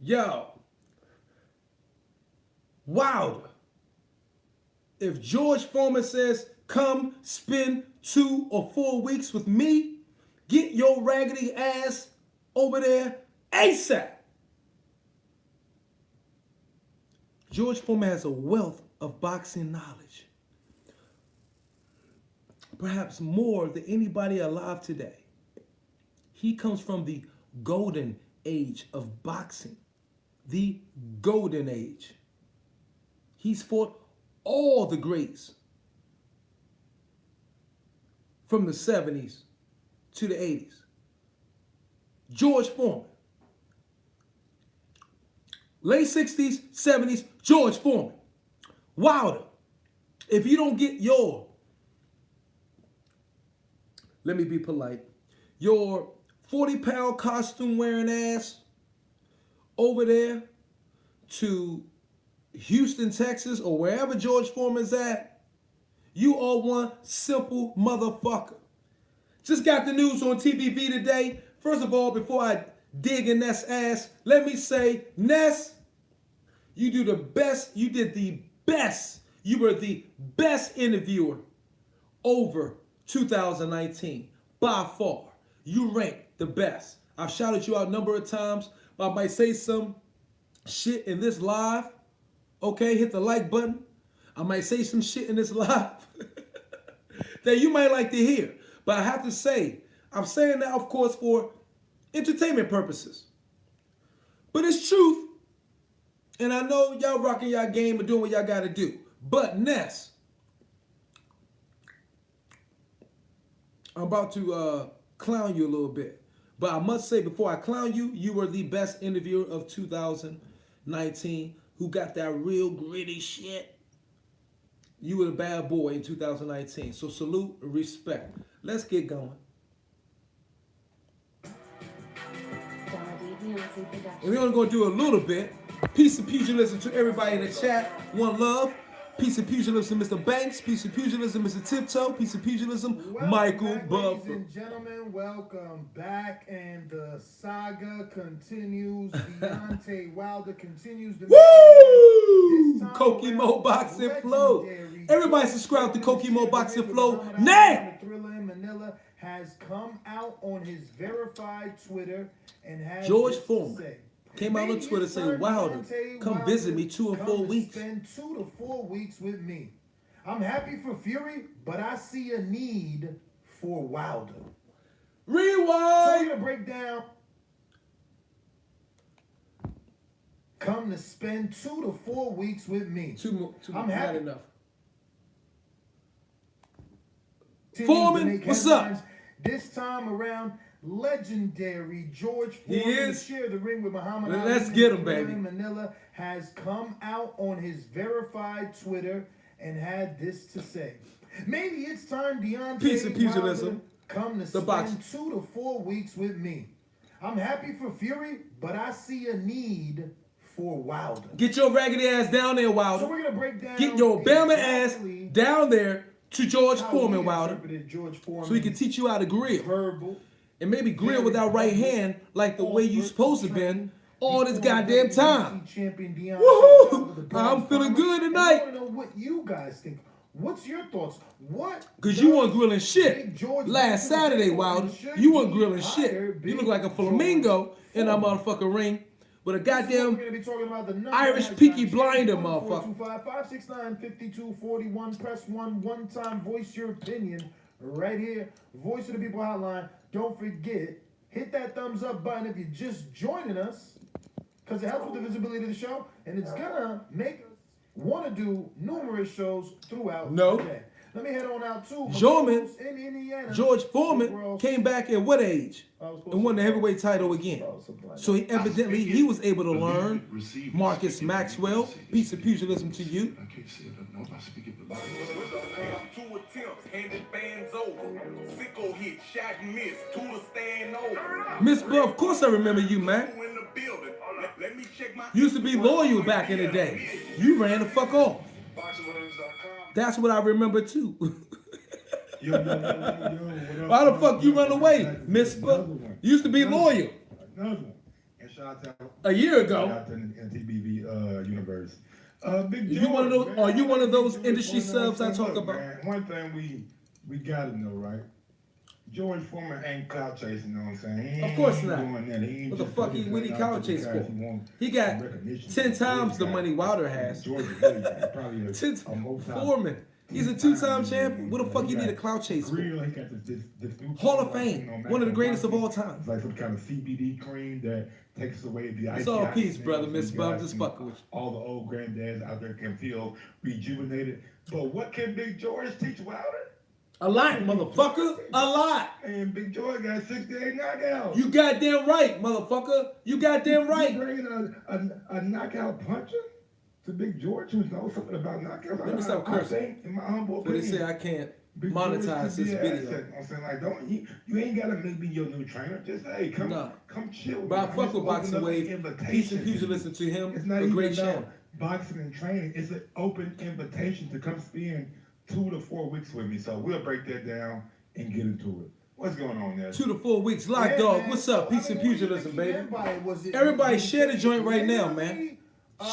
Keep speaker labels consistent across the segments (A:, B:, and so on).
A: Yo, Wilder. If George Foreman says, come spend 2 or 4 weeks with me, get your raggedy ass over there ASAP. George Foreman has a wealth of boxing knowledge, perhaps more than anybody alive today. He comes from the golden age of boxing, the golden age. He's fought all the greats from the 70s to the 80s. George Foreman. Late 60s, 70s, George Foreman. Wilder. If you don't get let me be polite, your 40-pound costume wearing ass over there to Houston, Texas, or wherever George Foreman's at, you are one simple motherfucker. Just got the news on TBV today. First of all, before I dig in Ness' ass, let me say, Ness, you do the best. You did the best. You were the best interviewer over 2019 by far. You ranked the best. I've shouted you out a number of times. I might say some shit in this live. Okay, hit the like button. I might say some shit in this live that you might like to hear. But I have to say, I'm saying that, of course, for entertainment purposes. But it's truth. And I know y'all rocking y'all game and doing what y'all got to do. But Ness, I'm about to clown you a little bit. But I must say, before I clown you, you were the best interviewer of 2019 who got that real gritty shit. You were the bad boy in 2019. So salute and respect. Let's get going. And we're only going to do a little bit. Peace and pugilism to everybody in the chat. One love. Peace and pugilism, Mr. Banks. Peace and pugilism, Mr. Tiptoe. Peace and pugilism, Michael Buffer.
B: Ladies and gentlemen, welcome back. And the saga continues. Deontay Wilder continues to
A: Woo! Kokimo Boxing Flow. Everybody subscribe to Kokimo Boxing Flow now.
B: Thriller in Manila has come out on his verified Twitter and has
A: George Foreman came out on Twitter saying, Wilder, come visit me 2 or 4 weeks.
B: Spend 2 to 4 weeks with me. I'm happy for Fury, but I see a need for Wilder.
A: Rewind.
B: So we're gonna break down. Come to spend 2 to 4 weeks with me.
A: Two
B: I'm
A: not
B: happy.
A: enough. Foreman, what's up?
B: This time around, legendary George Foreman to share the ring with Muhammad Ali.
A: Let's get him, baby.
B: Manila has come out on his verified Twitter and had this to say. Maybe it's time Deontay
A: Peace and pugilism.
B: Come to spend 2 to 4 weeks with me. I'm happy for Fury, but I see a need for Wilder.
A: Get your raggedy ass down there, Wilder.
B: So we're gonna break down.
A: Get your Bama ass down there to George Foreman, Wilder, so he can teach you how to grill.
B: Verbal.
A: And maybe grill with that right hand like the way you supposed to been all this goddamn time. Woohoo! I'm feeling good tonight.
B: I want to know what you guys think. What's your thoughts?
A: Because you weren't grilling shit last Saturday, Wilder. You weren't grilling shit. You look like a flamingo in that motherfucking ring with a goddamn Irish Peaky Blinder, motherfucker.
B: 569-5241. Press 1 one time. Voice your opinion right here. Voice of the People Hotline. Don't forget, hit that thumbs up button if you're just joining us, because it helps with the visibility of the show, and it's gonna make us want to do numerous shows throughout the day. Let me head on out to in Indiana.
A: George Foreman came back at what age and won the heavyweight title again. So he evidently was able to learn Marcus Maxwell. Peace of pugilism to you.
C: I can't say that. No, I speak it. 2 attempts, handed bands over. Sicko hit, shot and miss. Tula stand over.
A: Miss Buff, of course I remember you, man. You used to be loyal back in the day. You ran the fuck off. That's what I remember too. Why the fuck you run away, Miss Buff? You used to be loyal.
D: Another one. And shout out.
A: A year ago.
D: Shout out to the TBV universe. Big
A: You one of those?
D: man,
A: Are you one of those
D: George
A: industry
D: Foreman,
A: subs I talk
D: look,
A: about?
D: Man, one thing we gotta know, right? George Foreman ain't clout chasing, you know what I'm saying?
A: Of course
D: ain't
A: not.
D: doing that. He ain't
A: What the
D: just
A: fuck
D: put
A: he
D: his
A: what he
D: name out
A: clout
D: there
A: chase
D: because
A: for?
D: want
A: He got
D: some recognition.
A: 10 times
D: George
A: the
D: got-
A: money Wilder has.
D: George is really probably
A: 10
D: a multi-
A: Foreman. He's a two-time champion. What the fuck you need a clout chase for?
D: Grill, he got this new
A: Hall of
D: cream, like,
A: Fame.
D: you know,
A: One of the greatest of all
D: Mac
A: time.
D: It's like some kind of CBD cream that takes away the
A: It's
D: icy
A: all
D: hot
A: peace,
D: smell,
A: brother,
D: so
A: Miss
D: you
A: Bum.
D: guys
A: Just
D: can-
A: fucking with you.
D: all the old granddads out there can feel rejuvenated. But what can Big George teach Wilder?
A: A lot, motherfucker. A lot.
D: And Big George got 68 knockouts.
A: You goddamn right, motherfucker. You goddamn
D: You
A: right.
D: bringing a knockout puncher to Big George who knows something about knockouts?
A: Let me stop cursing.
D: I think, in my humble
A: But they
D: opinion,
A: say I can't
D: Big George
A: monetize
D: could be
A: this
D: an
A: video.
D: asset. You know what I'm saying? Like, you ain't gotta make me your new trainer. Just hey, come
A: Nah.
D: chill.
A: But I
D: me.
A: fuck
D: just
A: with Boxing
D: open up
A: Wave.
D: an
A: Peace and
D: invitation
A: Future,
D: to you.
A: listen to him.
D: It's not
A: A
D: even
A: great
D: about
A: channel.
D: boxing and training. It's an open invitation to come spend 2 to 4 weeks with me. So we'll break that down and get into it. What's going on there?
A: 2 to 4 weeks. Lock
B: Yeah,
A: dog.
B: man.
A: What's up? Peace
B: I
A: and
B: mean, what do you
A: pugilism,
B: think
A: baby.
B: he meant by it? Was it-
A: Everybody
B: did he
A: share the
B: say
A: joint right now,
B: literally?
A: man.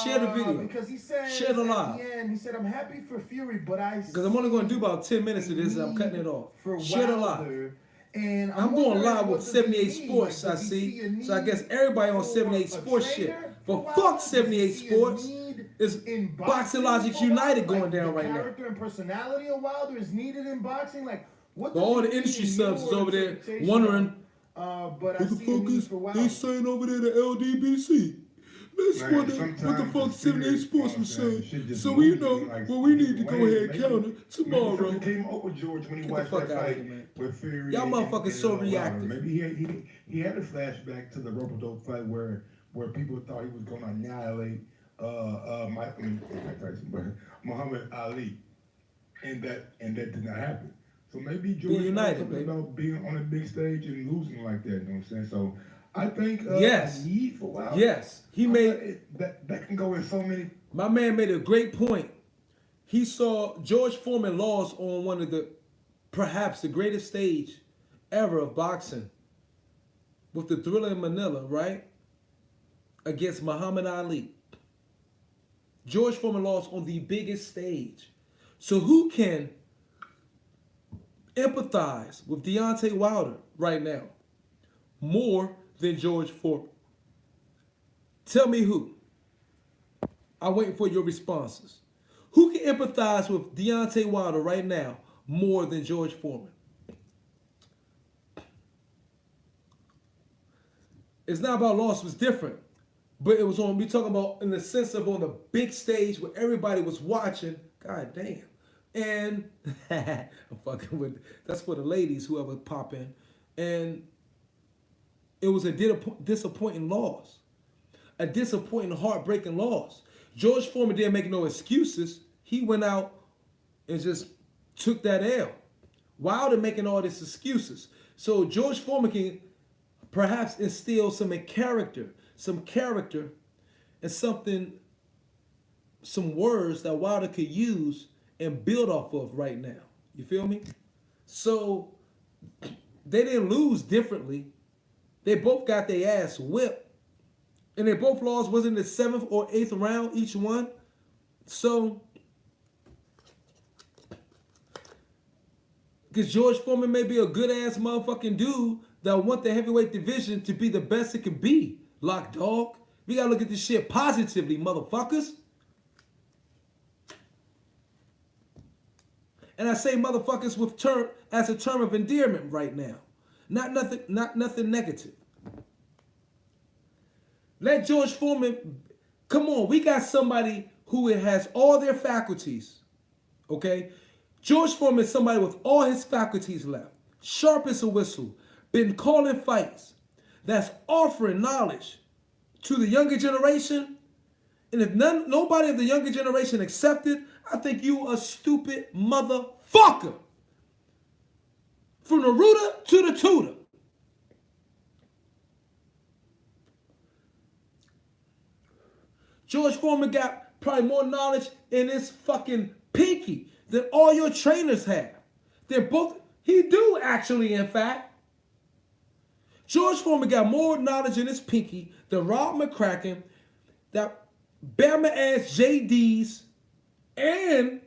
A: Share the video.
B: Because he said
A: Share the
B: at
A: live.
B: the end, he said, "I'm happy for Fury, but I."
A: Because I'm only going to do about 10 minutes of this and I'm cutting it off.
B: For
A: Share the live.
B: Wilder. And
A: I'm going
B: wondering,
A: live
B: what
A: with
B: does
A: 78
B: he mean?
A: Sports,
B: Like,
A: I
B: does he
A: see.
B: a
A: So I
B: need
A: guess everybody on
B: for
A: 78
B: a
A: Sports shit.
B: trainer
A: But
B: for
A: fuck
B: Wilder? Does
A: 78
B: he see a
A: Sports.
B: need
A: It's
B: in
A: Boxing Logics
B: for Wilder?
A: United going
B: Like,
A: down
B: the
A: right now.
B: character and personality of Wilder is needed in boxing. Like, what?
A: But
B: does
A: all
B: he
A: the
B: mean
A: industry
B: in
A: subs is
B: your
A: over there
B: interpretation
A: wondering,
B: but
A: what
B: I
A: the
B: see a
A: fuck
B: need
A: is
B: for
A: they
B: Wilder.
A: saying over there to LDBC? Let's
D: Man,
A: wonder what the
D: sometimes
A: fuck
D: the
A: 78
D: spirit,
A: Sports
D: you
A: was
D: know what I'm
A: saying.
D: saying, shit just
A: So we
D: moves
A: know
D: in, like,
A: what we need to go
D: ways.
A: ahead and counter
D: Maybe
A: tomorrow.
D: something came up with George when he
A: Get the
D: watched
A: fuck
D: that
A: outta
D: fight
A: here, man.
D: with Fury.
A: Y'all
D: and-
A: motherfuckers
D: and
A: so
D: Wilder.
A: reactive.
D: Maybe he had a flashback to the rope-a-dope fight where people thought he was gonna annihilate Mike Tyson, but Muhammad Ali, and that did not happen. So maybe George knows
A: united,
D: something
A: baby.
D: about being on a big stage and losing like that. You know what I'm saying? So I think
A: Yes.
D: a need for Wilder.
A: Yes, he made.
D: That can go in so many.
A: My man made a great point. He saw George Foreman lost on one of the, perhaps the greatest stage ever of boxing, with the Thriller in Manila, right? Against Muhammad Ali. George Foreman lost on the biggest stage. So who can empathize with Deontay Wilder right now more than George Foreman? Tell me who. I'm waiting for your responses. Who can empathize with Deontay Wilder right now more than George Foreman? It's not about loss, it was different. But it was on, we talking about in the sense of on the big stage where everybody was watching. God damn. And I'm fucking with, that's for the ladies, whoever pop in. And it was a disappointing loss. A disappointing, heartbreaking loss. George Foreman didn't make no excuses. He went out and just took that L. Wilder making all these excuses. So George Foreman can perhaps instill some character and something, some words that Wilder could use and build off of right now. You feel me? So they didn't lose differently. They both got their ass whipped. And they both lost, was in the 7th or 8th round, each one. So, because George Foreman may be a good-ass motherfucking dude that want the heavyweight division to be the best it can be. Lock dog. We gotta look at this shit positively, motherfuckers. And I say motherfuckers with as a term of endearment right now. Not nothing negative. Let George Foreman, come on, we got somebody who has all their faculties, okay? George Foreman is somebody with all his faculties left, sharp as a whistle, been calling fights, that's offering knowledge to the younger generation. And if nobody of the younger generation accepted, I think you a stupid motherfucker. From the rooter to the tutor. George Foreman got probably more knowledge in his fucking pinky than all your trainers have. They're both, he do actually, in fact. George Foreman got more knowledge in his pinky than Rob McCracken, that Bama ass JD's, and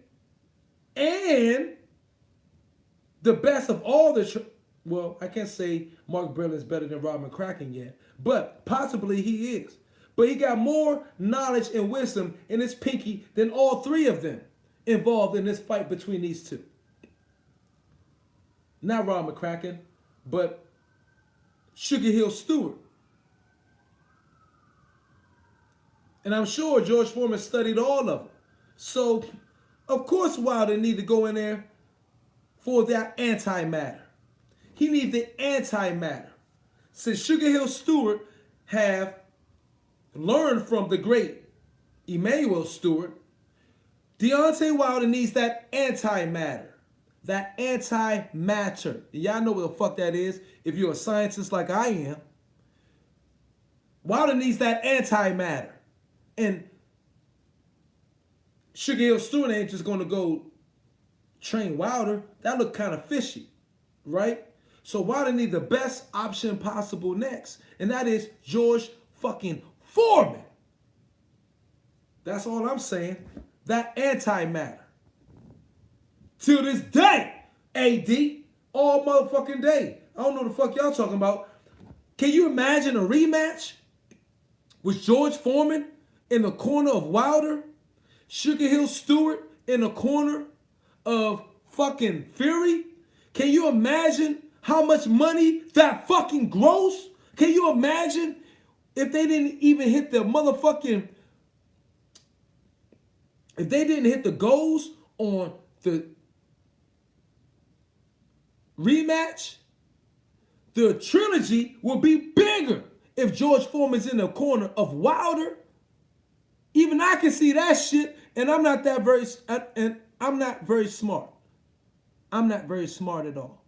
A: the best of all the. Well, I can't say Mark Breland is better than Rob McCracken yet, but possibly he is. But he got more knowledge and wisdom in his pinky than all three of them involved in this fight between these two. Not Rob McCracken, but Sugar Hill Stewart. And I'm sure George Foreman studied all of them. So, of course, Wilder need to go in there for that antimatter. He needs the antimatter. Since Sugar Hill Stewart have learned from the great Emmanuel Stewart, Deontay Wilder needs that antimatter. That antimatter. Y'all know what the fuck that is if you're a scientist like I am. Wilder needs that antimatter. And Sugar Hill Stewart ain't just going to go train Wilder. That look kind of fishy, right? So Wilder needs the best option possible next. And that is George fucking Foreman. That's all I'm saying. That antimatter. Till this day, AD, all motherfucking day. I don't know what the fuck y'all talking about. Can you imagine a rematch with George Foreman in the corner of Wilder, Sugar Hill Stewart in the corner of fucking Fury? Can you imagine how much money that fucking gross? Can you imagine if they didn't even hit the motherfucking, if they didn't hit the goals on the rematch? The trilogy will be bigger if George Foreman's in the corner of Wilder. Even I can see that shit, and I'm not that very, and I'm not very smart. I'm not very smart at all.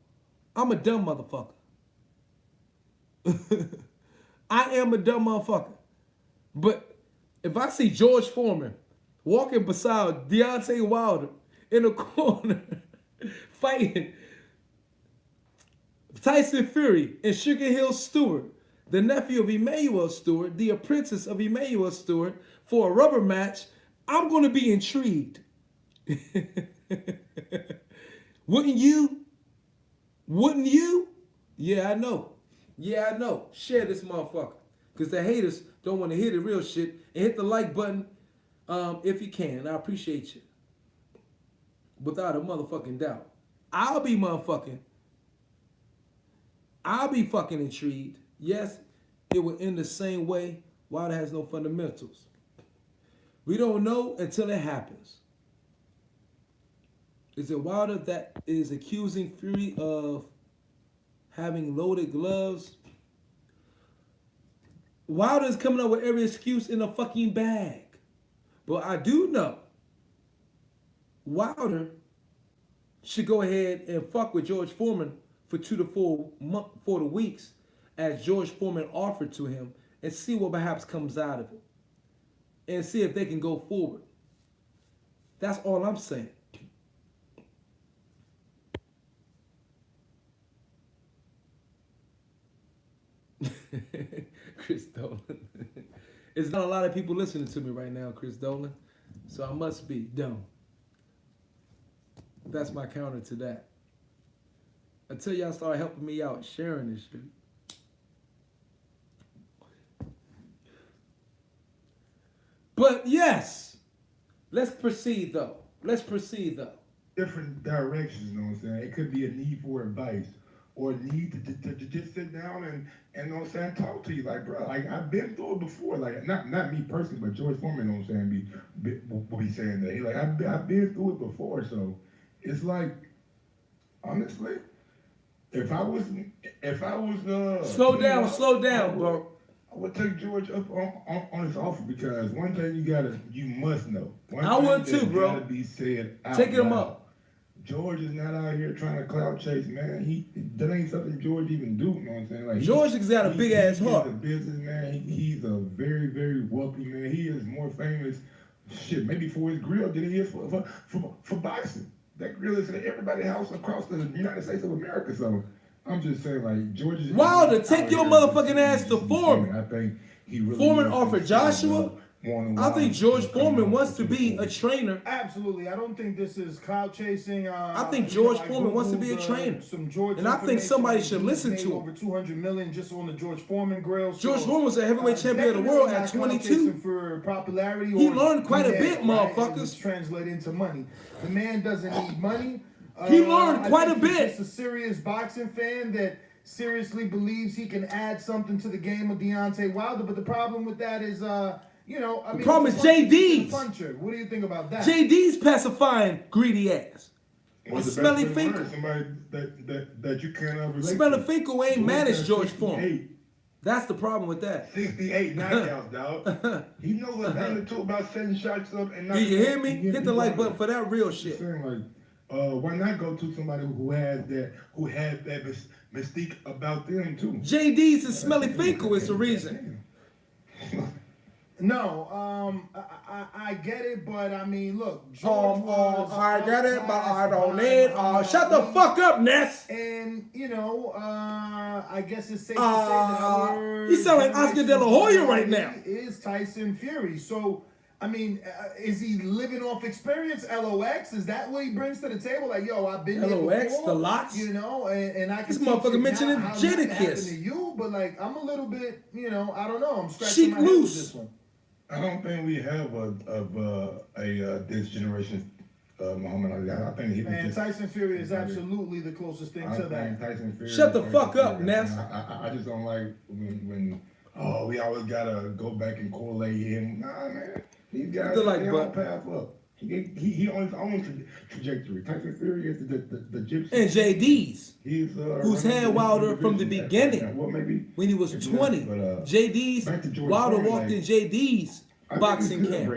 A: I'm a dumb motherfucker. I am a dumb motherfucker. But if I see George Foreman walking beside Deontay Wilder in a corner fighting Tyson Fury and Sugar Hill Stewart, the nephew of Emmanuel Stewart, the apprentice of Emmanuel Stewart, for a rubber match, I'm going to be intrigued. Wouldn't you? Wouldn't you? Yeah, I know. Yeah, I know. Share this motherfucker. Because the haters don't want to hear the real shit. And hit the like button if you can. I appreciate you. Without a motherfucking doubt. I'll be fucking intrigued. Yes, it will end the same way. Wilder has no fundamentals. We don't know until it happens. Is it Wilder that is accusing Fury of having loaded gloves? Wilder is coming up with every excuse in a fucking bag. But I do know Wilder should go ahead and fuck with George Foreman for 2 to 4 weeks, as George Foreman offered to him, and see what perhaps comes out of it. And see if they can go forward. That's all I'm saying. Chris Dolan. It's not a lot of people listening to me right now, Chris Dolan. So I must be dumb. That's my counter to that. Until y'all start helping me out, sharing this shit. But yes, let's proceed though.
D: Different directions, you know what I'm saying? It could be a need for advice or a need to just sit down and you know what I'm saying, talk to you. Like, bro, like I've been through it before. Like, not me personally, but George Foreman, you know what I'm saying, will be saying that. He like, I've been through it before. So it's like, honestly, if I was
A: slow down, bro.
D: I would take George up on his offer, because one thing you must know.
A: I would too, bro.
D: Gotta be said out
A: Take him
D: loud.
A: up.
D: George is not out here trying to clout chase, man. That ain't something George even do. You know what I'm saying? Like,
A: George has got a big ass heart.
D: He's a businessman. He's a very, very wealthy man. He is more famous, shit, maybe for his grill than he is for boxing. That grill is in everybody's house across the United States of America. So I'm just saying, like, George is...
A: Wilder, take your motherfucking ass to Foreman.
D: I think he really...
A: Foreman offered Joshua. I think George Foreman wants to be a trainer.
B: Absolutely. I don't think this is cloud chasing.
A: I think George Foreman wants to be a trainer. And I think somebody should listen to him.
B: Over 200 million just on the George Foreman grill.
A: George Foreman was a heavyweight champion of the world at 22.
B: For popularity,
A: he learned quite a bit, motherfuckers.
B: Translate into money. The man doesn't need money.
A: He learned quite a bit.
B: He's just a serious boxing fan that seriously believes he can add something to the game of Deontay Wilder. But the problem with that is, you know, I mean,
A: the problem is JD's.
B: Puncher. What do you think about that?
A: JD's pacifying greedy ass.
D: Smelly Finkel. Somebody that you can't relate to.
A: Smelly Finkel ain't managed George Foreman. That's the problem with that.
D: 68 knockouts, dog. He knows a thing or two about setting shots up and not.
A: Do you hear me? Hit the like button for that real shit.
D: Why not go to somebody who had that mystique about them too?
A: JD's and Smelly Finkel is the reason.
B: No, I get it, but I mean, look, George was
A: I get it, but I don't need. Shut the fuck up, Ness.
B: And you know, I guess it's safe to say that
A: you sound like Oscar De La Hoya right now.
B: Is Tyson Fury? So, I mean, is he living off experience? LOX? Is that what he brings to the table? Like, yo, I've been
A: LOX,
B: there before,
A: the lots.
B: you know, and I can
A: this motherfucker mentioning Jadakiss.
B: To you, but like, I'm a little bit, you know, I don't know. I'm scratching my head with this one.
D: I don't think we have this generation Muhammad Ali. I think he
B: was Tyson Fury is absolutely the closest thing to that.
D: Tyson Fury.
A: Shut the fuck up, Ness.
D: I just don't like when we always gotta go back and correlate him. Nah, man, these guys they all path up. He on his own trajectory. Tyson Fury is the gypsy.
A: And JD's.
D: He's
A: who's had Wilder from the beginning.
D: Well, maybe
A: when he was 20. JD's. Wilder walked in JD's boxing camp.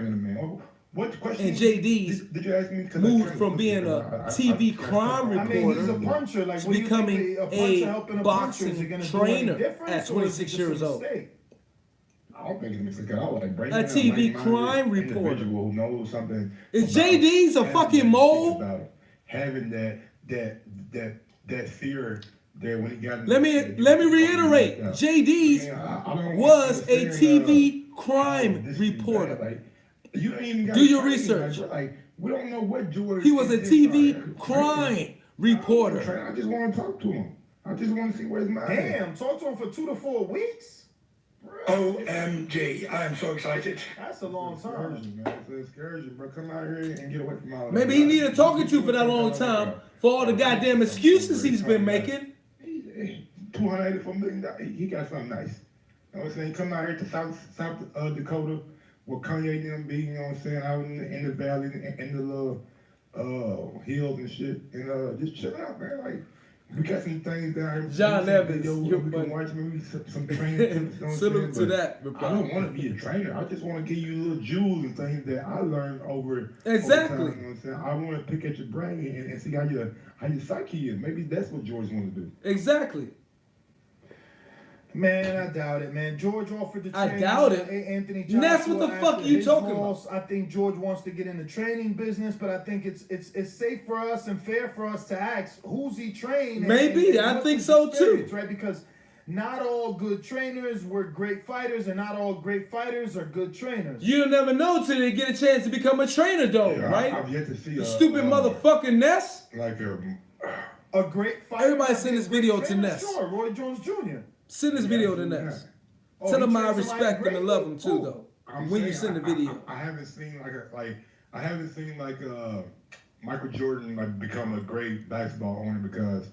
D: What question?
A: And JD's
D: did you ask me?
A: Moved from being a TV crime reporter
B: he's a puncher, like,
A: to becoming a boxing trainer at 26 years old.
D: I don't think it's a all like
A: a TV crime reporter
D: who knows something.
A: Is JD's a fucking mole?
D: Having that fear there when he got.
A: Let me reiterate. JD's was a TV crime reporter.
D: Like, you ain't even
A: do your research.
D: Like, we don't know what George.
A: He was a TV crime reporter.
D: I just want to talk to him. I just want to see where his mind.
B: Damn, talk to him for 2 to 4 weeks.
E: OMG, I am so excited.
B: That's a long time.
D: It's an excursion, bro. Come out here and get away from all that.
A: Maybe he needed talking to for that long time for all the goddamn excuses he's been making.
D: $284 million. He got something nice. You know what I'm saying? He come out here to South Dakota with Kanye and them being, you know what I'm saying, out in the valley, in the little hills and shit, and just chill out, man. Like, we got some things down here.
A: John Evans,
D: we can watch maybe some training tips.
A: Salute to that.
D: I don't want to be a trainer. I just want to give you little jewels and things that I learned over
A: exactly.
D: Over time, you know what I'm saying? I want to pick at your brain and see how your psyche is. Maybe that's what George wants to do.
A: Exactly.
B: Man, I doubt it, man. George offered to train.
A: I doubt it.
B: Anthony Joshua.
A: That's what the fuck are you talking about?
B: I think George wants to get in the training business, but I think it's safe for us and fair for us to ask who's he trained.
A: Maybe I think so too.
B: Right, because not all good trainers were great fighters, and not all great fighters are good trainers.
A: You'll never know till they get a chance to become a trainer, though, right?
D: I've yet to see
A: stupid motherfucking Ness.
D: Like
B: a great fighter.
A: Everybody send this video to Ness.
B: Sure, Roy Jones Jr.
A: Send this video to Ness. Tell him I respect him and love him too, though. When you send the video,
D: I haven't seen like Michael Jordan become a great basketball owner because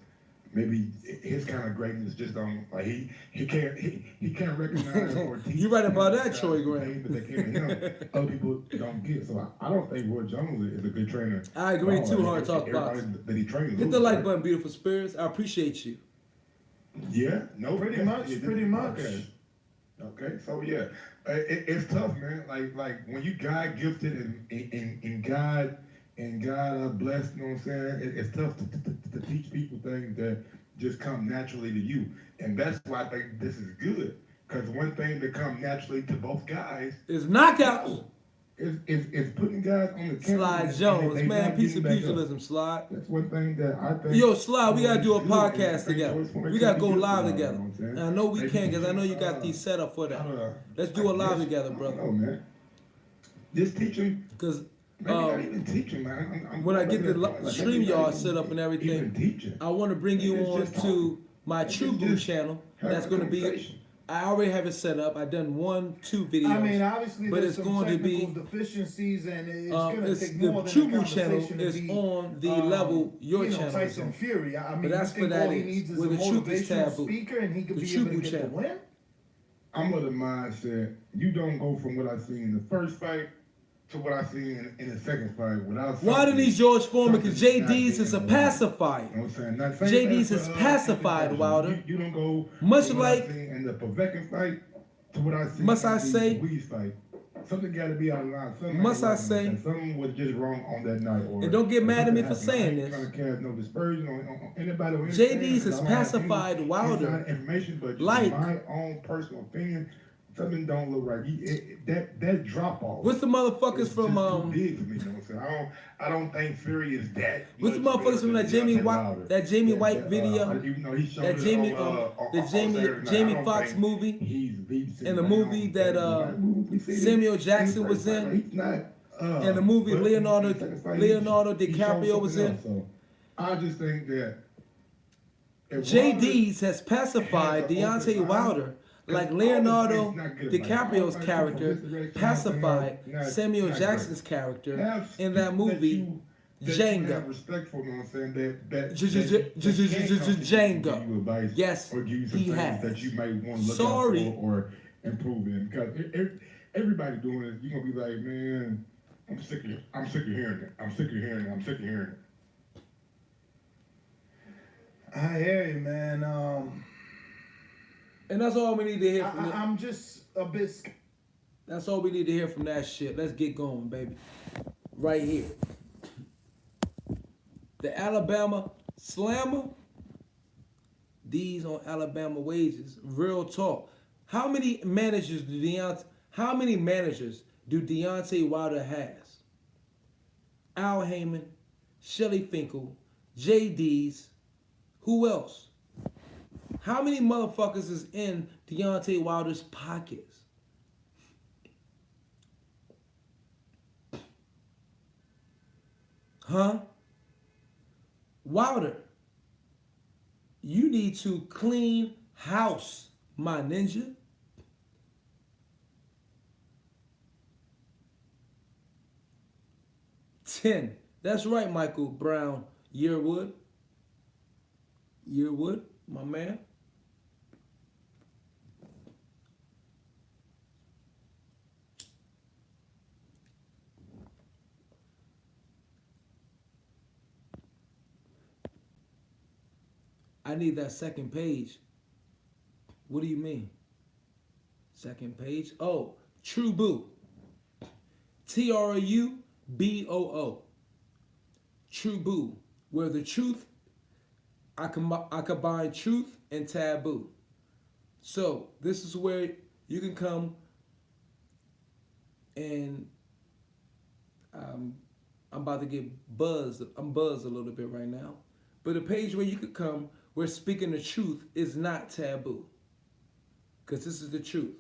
D: maybe his kind of greatness just don't like he can't recognize or teach.
A: You right about that, Troy Graham.
D: Other people don't get. So I don't think Roy Jones is a good trainer.
A: I agree. Too hard to talk about. Hit the like button, beautiful spirits. I appreciate you.
D: Yeah, no,
B: pretty much.
D: Okay, so yeah, it's tough, man. Like when you God gifted and God blessed, you know what I'm saying? It's tough to teach people things that just come naturally to you, and that's why I think this is good. Because one thing that comes naturally to both guys
A: is knockouts.
D: It's putting guys on the camera.
A: Slide
D: and
A: Jones,
D: they
A: man,
D: not
A: piece
D: getting
A: of
D: back up.
A: pugilism, Slide.
D: That's one thing that I think.
A: Yo, Slide, we gotta do a
D: is good, and I
A: podcast
D: think
A: together.
D: George Foreman
A: We
D: should
A: gotta
D: be
A: go
D: good for
A: live
D: y'all,
A: together.
D: you know what I'm saying?
A: And I know we
D: They
A: can,
D: be
A: because I know you
D: teaching,
A: got these set up for that.
D: how to-
A: Let's do a
D: I
A: live
D: guess,
A: together,
D: I don't
A: brother.
D: know, man. This teaching,
A: Because
D: maybe not even teaching, man. I'm
A: when I get the
D: like, maybe
A: StreamYard
D: not
A: set up and everything,
D: even teaching.
A: I want to bring you
D: It's
A: on
D: just
A: to
D: talking.
A: my
D: It's
A: True Boo
D: just
A: channel.
D: having
A: That's
D: a
A: going to be.
D: conversation.
A: I already have it set up. I've done 2 videos.
B: I mean, obviously,
A: but
B: there's
A: it's
B: some
A: going to
B: technical
A: be.
B: deficiencies, and it's going to take
A: The
B: more than
A: True
B: a
A: Boo channel
B: conversation to
A: is
B: be
A: on the level your
B: you know,
A: channel is
B: Tyson
A: on.
B: Fury. I mean,
A: that's
B: you think
A: for that
B: all he
A: is,
B: needs is
A: where
B: a
A: the truth is
B: motivational
A: taboo.
B: speaker, and he could
A: The
B: be
A: True
B: able to
A: Boo
B: get the
A: channel.
B: win?
D: I'm of the mindset you don't go from what I seen in the first fight to what I seen in the second fight without.
A: Why didn't he George Foreman? Because JD's is a pacifier.
D: You know what I'm saying? Not
A: JD's is pacified, Wilder.
D: You don't go
A: Much
D: from
A: like.
D: what I seen in the Povetkin fight to what I seen
A: Must
D: in
A: I
D: the
A: say?
D: Louise fight. Something got to be out of line. Something
A: Must
D: ain't
A: I
D: right on
A: say?
D: that. Something was just wrong on that night. Or,
A: And don't get
D: or
A: mad at me
D: something
A: for
D: happened.
A: saying
D: I ain't
A: this.
D: trying to cast no dispersion on anybody. Or
A: JD's
D: anything,
A: is
D: 'cause I don't have
A: pacified
D: any
A: Wilder.
D: inside information, but
A: Like.
D: my own personal opinion, something don't look right. That drop off.
A: What's the motherfuckers
D: It's
A: from
D: just too big for me, you know what I'm saying? I don't think Fury is that.
A: What's the
D: much
A: motherfuckers
D: better
A: from
D: than
A: that Jamie
D: Deontay
A: White
D: Wilder.
A: White video?
D: Even though he showed
A: That
D: it
A: Jamie
D: on
A: the
D: Saturday night,
A: Jamie
D: I don't
A: Foxx
D: think
A: movie
D: he's leaps
A: and the movie that Samuel Jackson was in,
D: He's not,
A: and the movie
D: but
A: Leonardo
D: in the second fight, he showed
A: DiCaprio was
D: something
A: in.
D: else, so I just think that if
A: JD's has pacified
D: has an
A: Deontay
D: open
A: Wilder
D: mind,
A: like
D: all the
A: Leonardo
D: fights not good,
A: DiCaprio's
D: like, all
A: character
D: fights from this direction,
A: pacified
D: not
A: Samuel
D: great.
A: Jackson's character
D: Have
A: in that
D: people
A: movie
D: that you have
A: Django.
D: respect for, you know what I'm saying? That
A: Django.
D: give you advice
A: Yes,
D: or give you some
A: he
D: things
A: has.
D: that you might want to look
A: Sorry.
D: out for or improve in. Because everybody doing it, you're gonna be like, man, I'm sick of it. I'm sick of hearing it. I'm sick of hearing it. I'm sick of hearing it.
B: I hear you, man.
A: And that's all we need to hear from
B: I'm just a bit.
A: That's all we need to hear from that shit. Let's get going, baby. Right here. The Alabama Slammer. These on Alabama wages. Real talk. How many managers do Deontay Wilder has? Al Heyman, Shelly Finkel, JD's. Who else? How many motherfuckers is in Deontay Wilder's pockets? Huh? Wilder, you need to clean house, my ninja. $10. That's right, Michael Brown Yearwood. Yearwood, my man. I need that second page. What do you mean? Second page? Oh, True Boo. TRUBOO. True Boo. Where the truth, I combine truth and taboo. So this is where you can come and I'm about to get buzzed. I'm buzzed a little bit right now. But a page where you could come where speaking the truth is not taboo. Because this is the truth.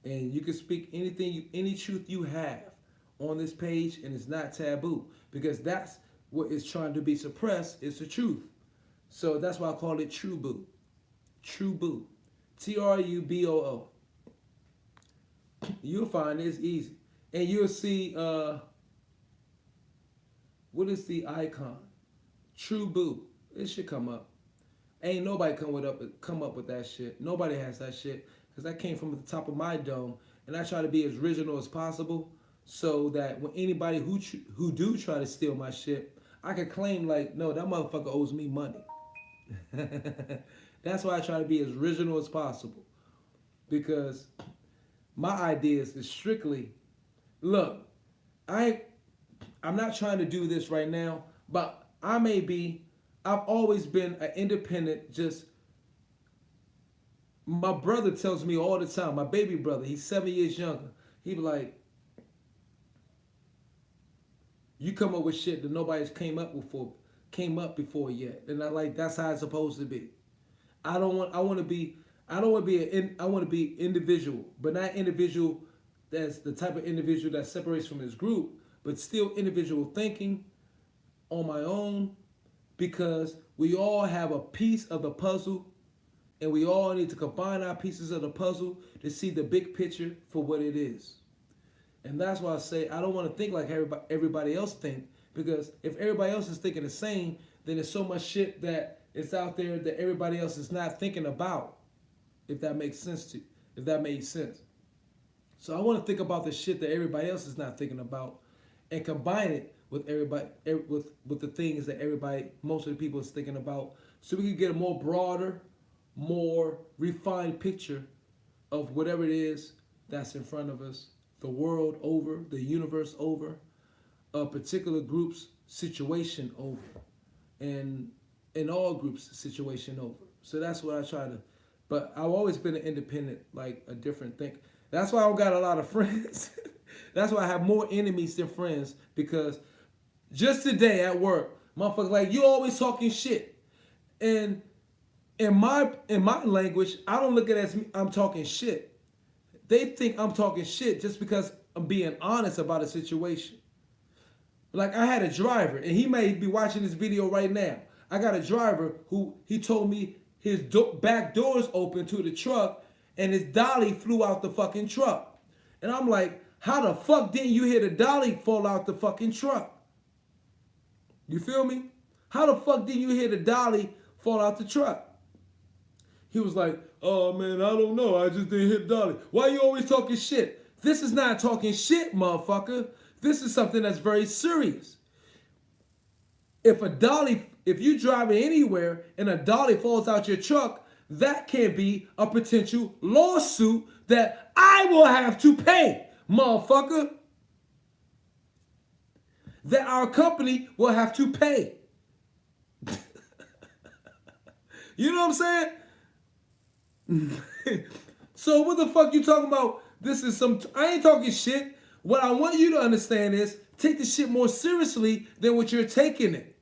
A: And you can speak any truth you have on this page and it's not taboo. Because that's what is trying to be suppressed is the truth. So that's why I call it True Boo. True Boo. TRUBOO. You'll find it's easy. And you'll see, what is the icon? True Boo. It should come up. Ain't nobody come up with that shit. Nobody has that shit. Because that came from the top of my dome. And I try to be as original as possible. So that when anybody who do try to steal my shit, I can claim like, no, that motherfucker owes me money. That's why I try to be as original as possible. Because my ideas is strictly, look, I'm not trying to do this right now, but I've always been an independent, just, my brother tells me all the time, my baby brother, he's 7 years younger. He be like, You come up with shit that nobody's came up before yet, and that's how it's supposed to be. I want to be individual, but not individual that's the type of individual that separates from his group, but still individual thinking on my own, because we all have a piece of the puzzle, and we all need to combine our pieces of the puzzle to see the big picture for what it is. And that's why I say I don't want to think like everybody else think, because if everybody else is thinking the same, then there's so much shit that is out there that everybody else is not thinking about. If that makes sense if that made sense. So I want to think about the shit that everybody else is not thinking about, and combine it with everybody with the things that most of the people is thinking about, so we can get a more broader, more refined picture of whatever it is that's in front of us, the world over, the universe over, a particular group's situation over, and in all groups' situation over. So that's what I try to. But I've always been an independent, like a different thing. That's why I don't got a lot of friends. That's why I have more enemies than friends, because just today at work, motherfuckers like, you always talking shit. And in my language, I don't look at it as I'm talking shit. They think I'm talking shit just because I'm being honest about a situation. Like, I had a driver, and he may be watching this video right now. I got a driver who, he told me his back doors open to the truck, and his dolly flew out the fucking truck. And I'm like, how the fuck didn't you hear the dolly fall out the fucking truck? You feel me? How the fuck didn't you hear the dolly fall out the truck? He was like, oh man, I don't know. I just didn't hit dolly. Why you always talking shit? This is not talking shit, motherfucker. This is something that's very serious. If you driving anywhere and a dolly falls out your truck, that can be a potential lawsuit that I will have to pay, motherfucker. That our company will have to pay. You know what I'm saying? So what the fuck you talking about? This is I ain't talking shit. What I want you to understand is, take this shit more seriously than what you're taking it,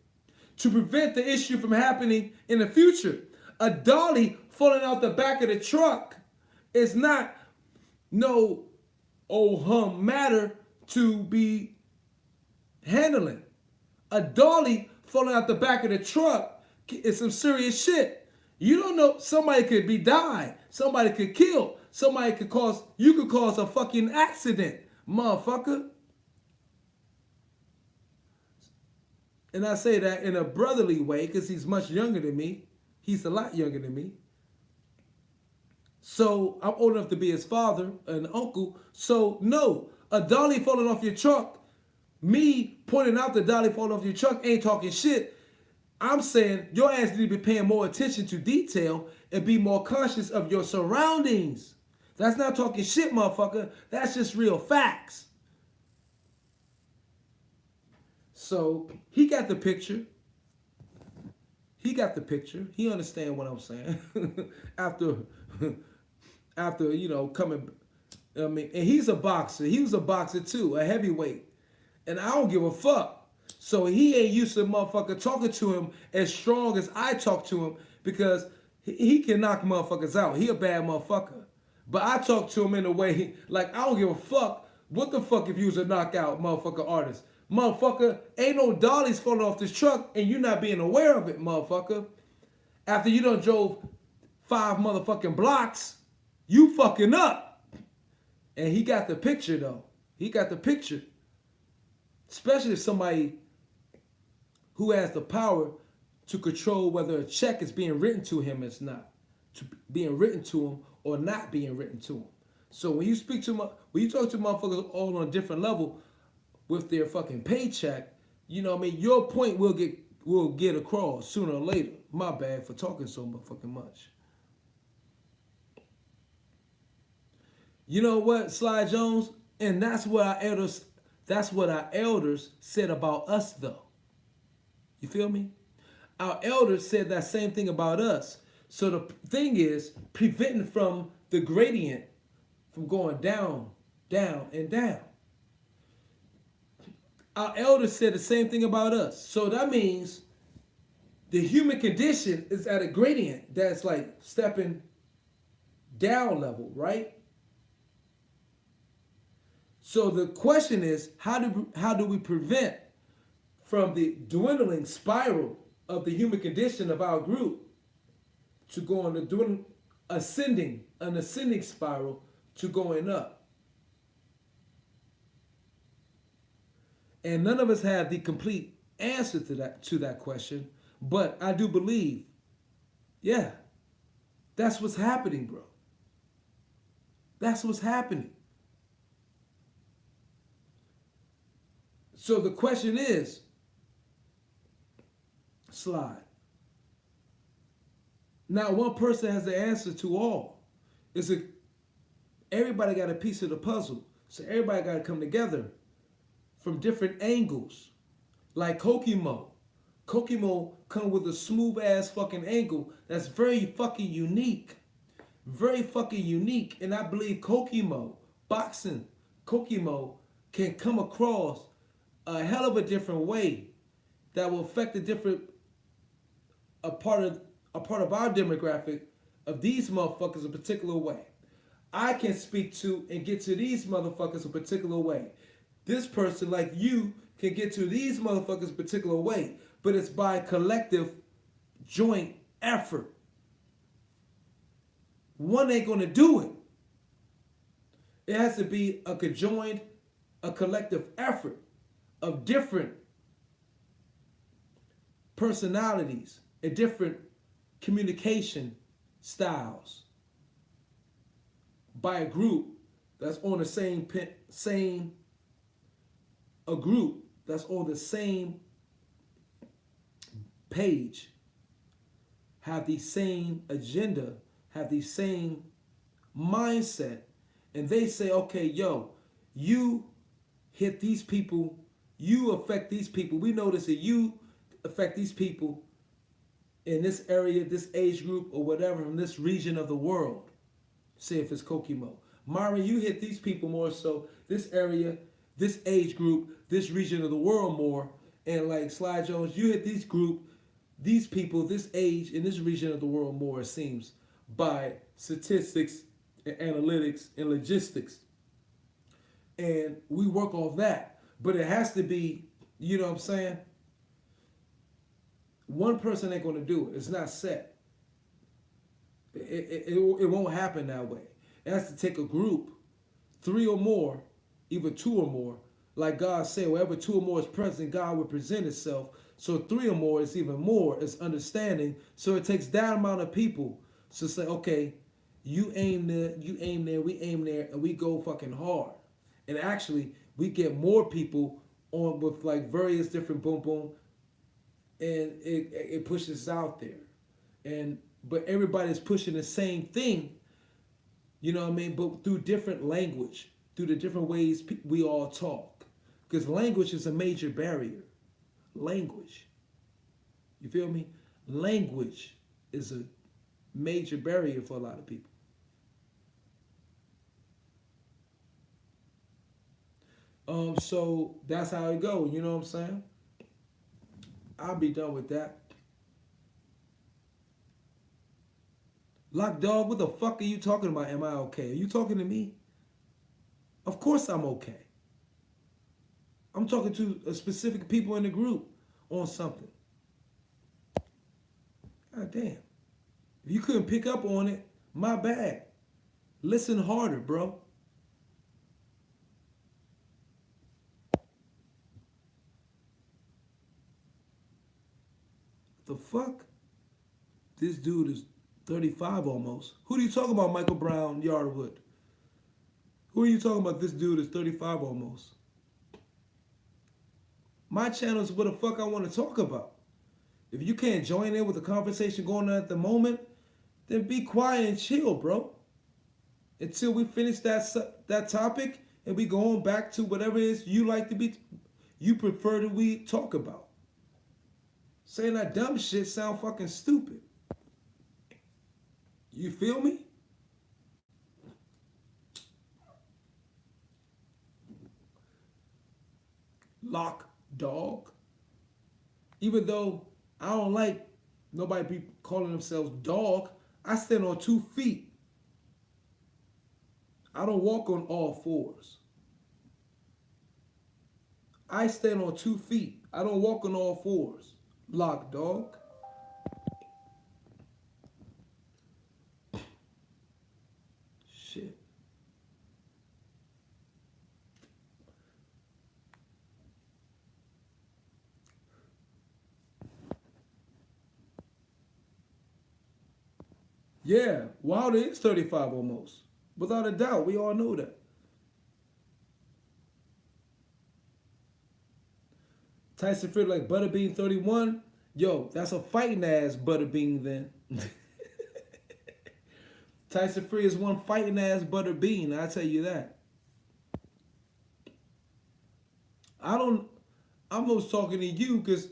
A: to prevent the issue from happening in the future. A dolly falling out the back of the truck is not no matter to be handling. A dolly falling out the back of the truck is some serious shit. You don't know, somebody could be died, somebody could kill, you could cause a fucking accident, motherfucker. And I say that in a brotherly way because he's much younger than me. He's a lot younger than me. So I'm old enough to be his father and uncle. So no, a dolly falling off your truck, me pointing out the dolly falling off your truck ain't talking shit. I'm saying your ass need to be paying more attention to detail and be more conscious of your surroundings. That's not talking shit, motherfucker. That's just real facts. So he got the picture. He got the picture. He understand what I'm saying. after coming, I mean, and he's a boxer. He was a boxer too, a heavyweight. And I don't give a fuck. So he ain't used to motherfucker talking to him as strong as I talk to him, because he can knock motherfuckers out. He a bad motherfucker. But I talk to him in a way like, I don't give a fuck. What the fuck if you was a knockout motherfucker artist? Motherfucker, ain't no dollies falling off this truck and you not being aware of it, motherfucker. After you done drove 5 motherfucking blocks, you fucking up. And he got the picture though. He got the picture. Especially if somebody who has the power to control whether a check is being written to him or not, being written to him or not being written to him. So when you talk to motherfuckers all on a different level with their fucking paycheck, you know what I mean, your point will get across sooner or later. My bad for talking so fucking much. You know what, Sly Jones? And that's what our elders said about us though. You feel me? Our elders said that same thing about us. So the thing is, preventing from the gradient from going down, down, and down. our elders said the same thing about us. So that means the human condition is at a gradient that's like stepping down level, right? So the question is, how do we prevent from the dwindling spiral of the human condition of our group to go on an ascending spiral to going up? And none of us have the complete answer to that question, but I do believe, yeah, that's what's happening, bro. That's what's happening. So the question is, slide. Now, one person has the answer to all. Everybody got a piece of the puzzle. So everybody got to come together from different angles. Like Kokimo. Kokimo come with a smooth ass fucking angle that's very fucking unique. Very fucking unique. And I believe Kokimo, boxing, Kokimo can come across a hell of a different way that will affect a part of our demographic of these motherfuckers a particular way. I can speak to and get to these motherfuckers a particular way. This person like you can get to these motherfuckers a particular way, but it's by collective joint effort. One ain't gonna do it. It has to be a conjoined, a collective effort of different personalities and different communication styles by a group that's on the same page, have the same agenda, have the same mindset, and they say, okay, yo, you hit these people, you affect these people. We notice that you affect these people in this area, this age group, or whatever, from this region of the world. Say if it's Kokimo. Myron, you hit these people more so, this area, this age group, this region of the world more. And like Sly Jones, you hit these people, this age, in this region of the world more, it seems, by statistics and analytics and logistics. And we work off that. But it has to be, you know what I'm saying? One person ain't going to do it. It's not set. It won't happen that way. It has to take a group, 3 or more, even 2 or more. Like God said, wherever 2 or more is present, God will present itself. So 3 or more is even more. It's understanding. So it takes that amount of people to say, okay, you aim there, we aim there, and we go fucking hard. And actually, we get more people on with like various different boom boom, and it pushes out there. But everybody's pushing the same thing, you know what I mean? But through different language, through the different ways we all talk. Because language is a major barrier. Language. You feel me? Language is a major barrier for a lot of people. So that's how it goes, you know what I'm saying? I'll be done with that. Lock dog, what the fuck are you talking about? Am I okay? Are you talking to me? Of course I'm okay. I'm talking to a specific people in the group on something. God damn. If you couldn't pick up on it, my bad. Listen harder, bro. The fuck? This dude is 35 almost. Who are you talking about, Michael Brown, Yardwood? Who are you talking about? This dude is 35 almost. My channel is what the fuck I want to talk about. If you can't join in with the conversation going on at the moment, then be quiet and chill, bro. Until we finish that topic and we go on back to whatever it is you prefer that we talk about. Saying that dumb shit sound fucking stupid. You feel me? lock dog. Even though I don't like nobody be calling themselves dog, I stand on 2 feet. I don't walk on all 4s. I stand on 2 feet. I don't walk on all 4s. Lock dog. Shit. Yeah, Wilder is 35 almost. Without a doubt, we all know that. Tyson Fury like Butterbean 31. Yo, that's a fighting ass Butterbean then. Tyson Fury is one fighting ass Butterbean, I tell you that. I'm just talking to you because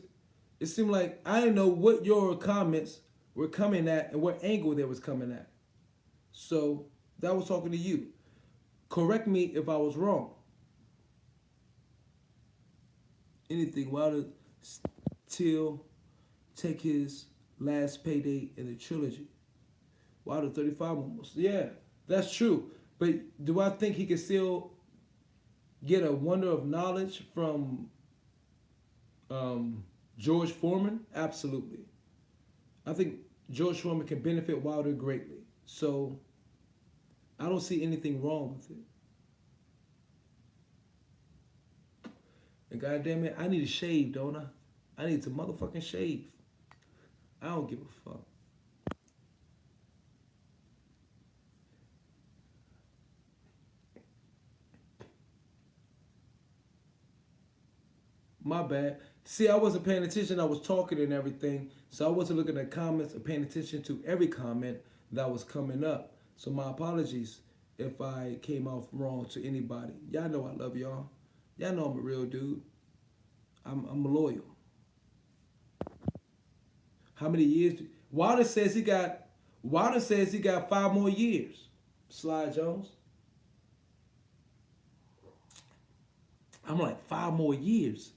A: it seemed like I didn't know what your comments were coming at and what angle they was coming at. So that was talking to you. Correct me if I was wrong. Anything, Wilder still take his last payday in the trilogy. Wilder 35 almost. Yeah, that's true. But do I think he can still get a wonder of knowledge from George Foreman? Absolutely. I think George Foreman can benefit Wilder greatly. So I don't see anything wrong with it. And goddamn it, I need a shave, don't I? I need to motherfucking shave. I don't give a fuck. My bad. See, I wasn't paying attention. I was talking and everything. So I wasn't looking at comments or paying attention to every comment that was coming up. So my apologies if I came off wrong to anybody. Y'all know I love y'all. Y'all know I'm a real dude. I'm loyal. How many years? Wilder says he got 5 more years. Sly Jones. I'm like, 5 more years.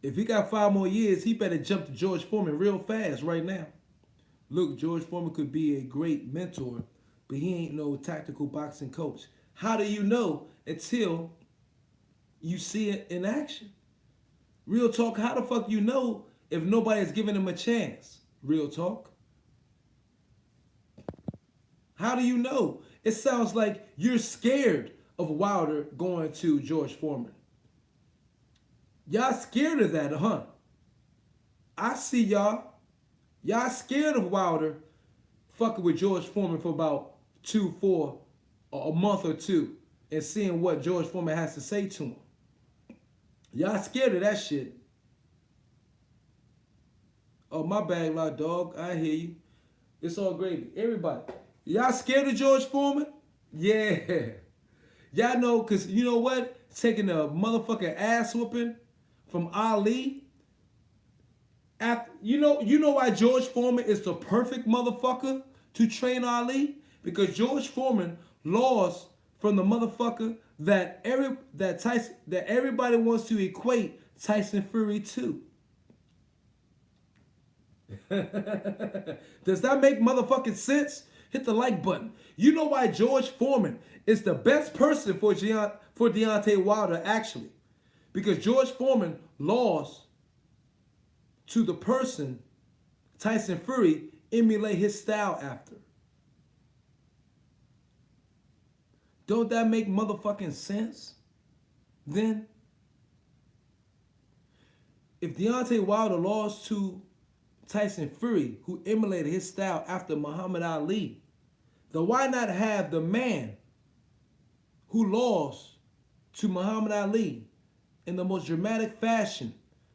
A: If he got 5 more years, he better jump to George Foreman real fast right now. Look, George Foreman could be a great mentor, but he ain't no tactical boxing coach. How do you know until you see it in action? Real talk, how the fuck you know if nobody's giving him a chance? Real talk. How do you know? It sounds like you're scared of Wilder going to George Foreman. Y'all scared of that, huh? I see y'all. Y'all scared of Wilder fucking with George Foreman for about 4 a month or 2 and seeing what George Foreman has to say to him. Y'all scared of that shit. Oh, my bad, lot dog. I hear you. It's all gravy. Everybody. Y'all scared of George Foreman? Yeah. Y'all know, because you know what? Taking a motherfucking ass whooping from Ali. After, you know why George Foreman is the perfect motherfucker to train Ali? Because George Foreman lost from the motherfucker that everybody wants to equate Tyson Fury to. Does that make motherfucking sense? Hit the like button. You know why George Foreman is the best person for Deontay Wilder, actually. Because George Foreman lost to the person Tyson Fury emulate his style after. Don't that make motherfucking sense? Then, if Deontay Wilder lost to Tyson Fury, who emulated his style after Muhammad Ali, then why not have the man who lost to Muhammad Ali in the most dramatic fashion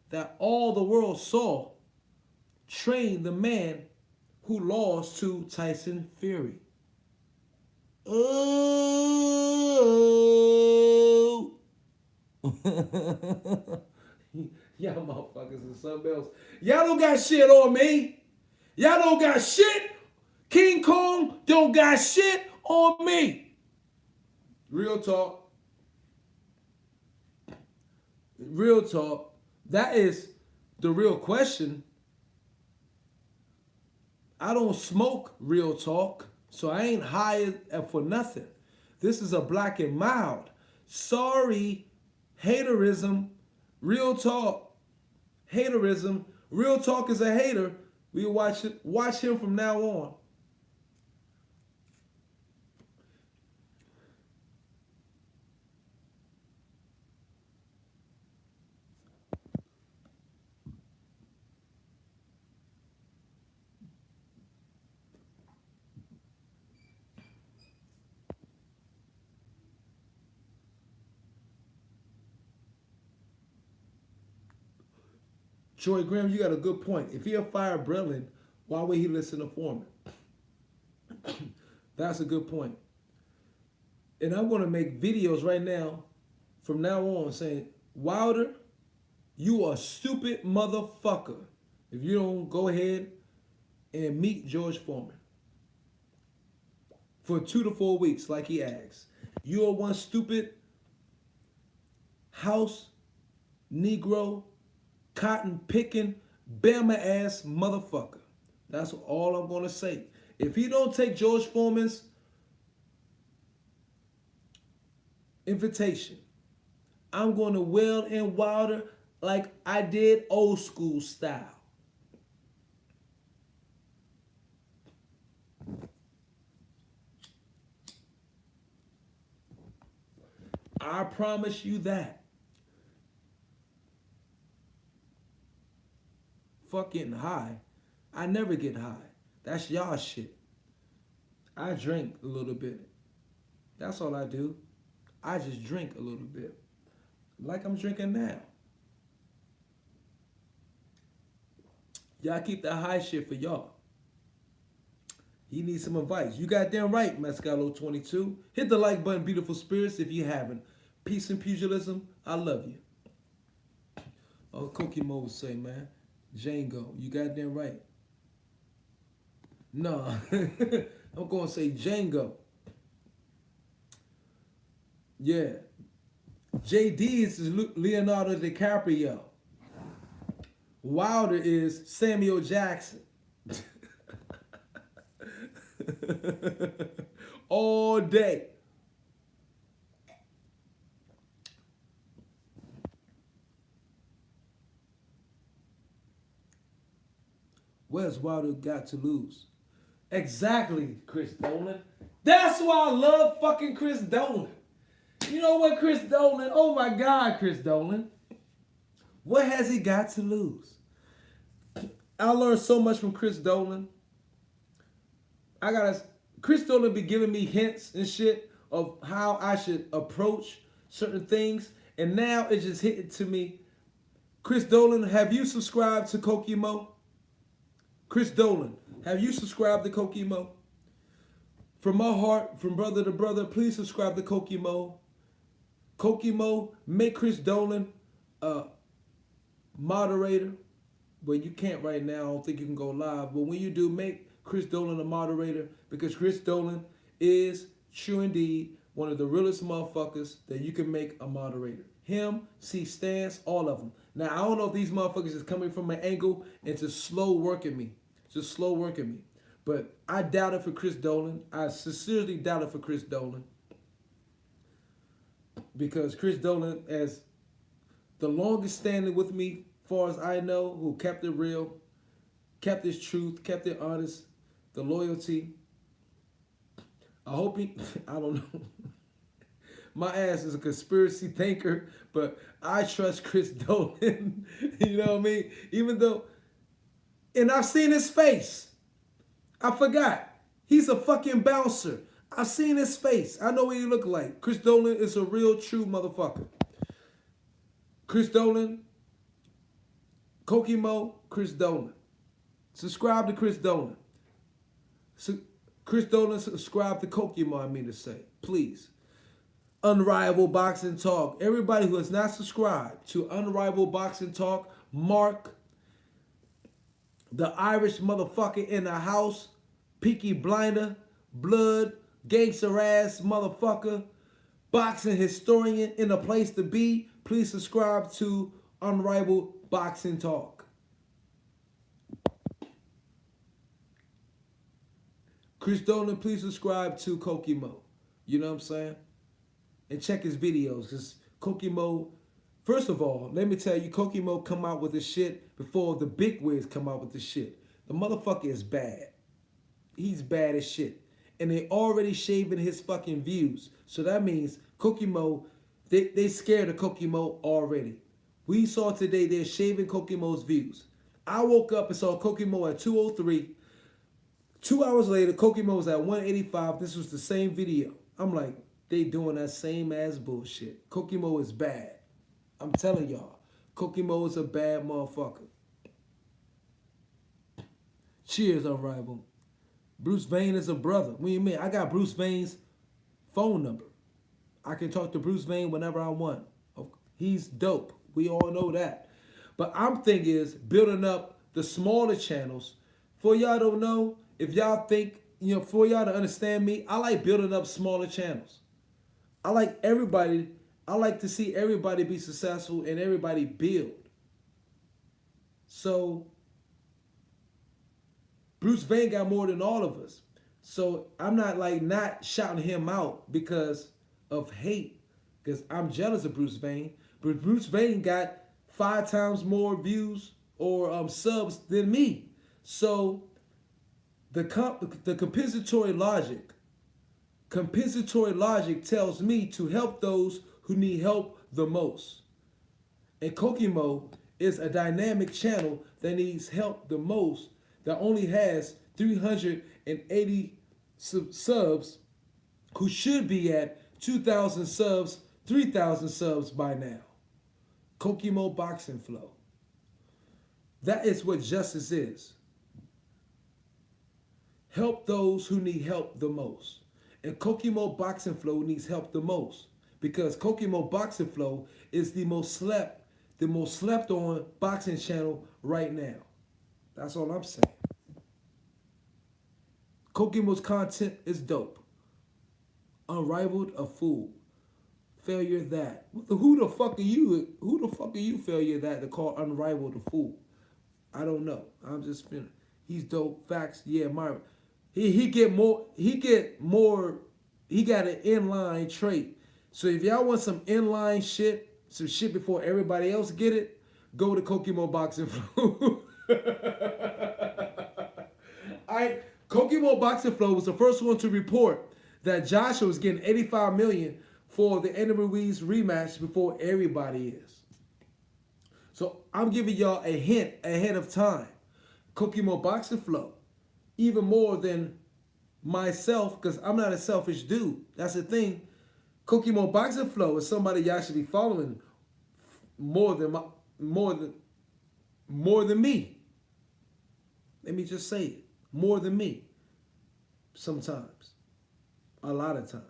A: that all the world saw train the man who lost to Tyson Fury? Oh. Y'all motherfuckers is something else. Y'all don't got shit on me. Y'all don't got shit. King Kong don't got shit on me. Real talk. Real talk. That is the real question. I don't smoke real talk, so I ain't high for nothing. This is a black and mild. Sorry, haterism, real talk, haterism. Real talk is a hater. We watch him from now on. Troy Graham, you got a good point. If he fired Breland, why would he listen to Foreman? That's a good point. And I'm going to make videos right now, from now on, saying, Wilder, you are a stupid motherfucker if you don't go ahead and meet George Foreman for 2 to 4 weeks like he asked. You are one stupid house Negro cotton picking Bama ass motherfucker. That's all I'm going to say. If he don't take George Foreman's invitation, I'm going to wail in Wilder like I did old school style. I promise you that. Fuck getting high. I never get high. That's y'all shit. I drink a little bit. That's all I do. I just drink a little bit. Like I'm drinking now. Y'all keep that high shit for y'all. He needs some advice. You goddamn right, Mascalo 22. Hit the like button, beautiful spirits, if you haven't. Peace and pugilism. I love you. Oh, Cookie Mo would say, man. Django, you goddamn right. No, I'm going to say Django. Yeah. JD is Leonardo DiCaprio. Wilder is Samuel Jackson. All day. Where's Wilder got to lose? Exactly, Chris Dolan. That's why I love fucking Chris Dolan. You know what, Chris Dolan? Oh my God, Chris Dolan. What has he got to lose? I learned so much from Chris Dolan. Chris Dolan be giving me hints and shit of how I should approach certain things. And now it just hit it to me. Chris Dolan, have you subscribed to Kokimo? Chris Dolan, have you subscribed to Kokimo? From my heart, from brother to brother, please subscribe to Kokimo. Kokimo, make Chris Dolan a moderator. Well, you can't right now. I don't think you can go live. But when you do, make Chris Dolan a moderator, because Chris Dolan is, true indeed, one of the realest motherfuckers that you can make a moderator. Him, C. Stance, all of them. Now, I don't know if these motherfuckers is coming from an angle and just slow working me. Just slow working me. But I doubt it for Chris Dolan. I sincerely doubt it for Chris Dolan. Because Chris Dolan, as the longest standing with me, far as I know, who kept it real, kept his truth, kept it honest, the loyalty. I hope he, I don't know. My ass is a conspiracy thinker, but I trust Chris Dolan. You know what I mean? Even though, and I've seen his face. I forgot. He's a fucking bouncer. I've seen his face. I know what he look like. Chris Dolan is a real, true motherfucker. Chris Dolan, Kokimo, Chris Dolan. Subscribe to Chris Dolan. Chris Dolan, subscribe to Kokimo, I mean to say. Please. Unrivaled Boxing Talk. Everybody who has not subscribed to Unrivaled Boxing Talk, Mark, the Irish motherfucker in the house, Peaky Blinder, Blood, gangster ass motherfucker, boxing historian in a place to be. Please subscribe to Unrivaled Boxing Talk. Chris Dolan, please subscribe to Kokimo. You know what I'm saying? And check his videos, because Kokimo, first of all, let me tell you, Kokimo come out with the shit before the big wigs come out with the shit. The motherfucker is bad. He's bad as shit. And they already shaving his fucking views. So that means Kokimo, they scared of Kokimo already. We saw today they're shaving Kokimo's views. I woke up and saw Kokimo at 203. 2 hours later, Kokimo was at 185. This was the same video. I'm like, they doing that same ass bullshit. Kokimo is bad. I'm telling y'all, Kokimo is a bad motherfucker. Cheers, Unrivaled. Bruce Wayne is a brother. What do you mean? I got Bruce Wayne's phone number. I can talk to Bruce Wayne whenever I want. He's dope. We all know that. But I'm thinking is building up the smaller channels. For y'all don't know, if y'all think, for y'all to understand me, I like building up smaller channels. I like to see everybody be successful and everybody build. So Bruce Wayne got more than all of us. So I'm not shouting him out because of hate, because I'm jealous of Bruce Wayne. But Bruce Wayne got 5 times more views or subs than me. So the compensatory logic tells me to help those who need help the most. And Kokimo is a dynamic channel that needs help the most, that only has 380 subs, who should be at 2,000 subs, 3,000 subs by now. Kokimo Boxing Flow. That is what justice is. Help those who need help the most. And Kokimo Boxing Flow needs help the most, because Kokimo Boxing Flow is the most slept on boxing channel right now. That's all I'm saying. Kokimo's content is dope. Unrivaled, a fool. Failure that. Who the fuck are you? Who the fuck are you, failure that, to call Unrivaled a fool? I don't know. I'm just spinning. He's dope. Facts. Yeah, Myra. He got an inline trait. So if y'all want some inline shit, some shit before everybody else get it, go to Kokimo Boxing Flow. Kokimo Boxing Flow was the first one to report that Joshua was getting $85 million for the Andy Ruiz rematch before everybody is. So I'm giving y'all a hint ahead of time. Kokimo Boxing Flow, even more than myself, because I'm not a selfish dude. That's the thing. Kokimo Boxing Flow is somebody y'all should be following more than me. Let me just say it. More than me. Sometimes. A lot of times.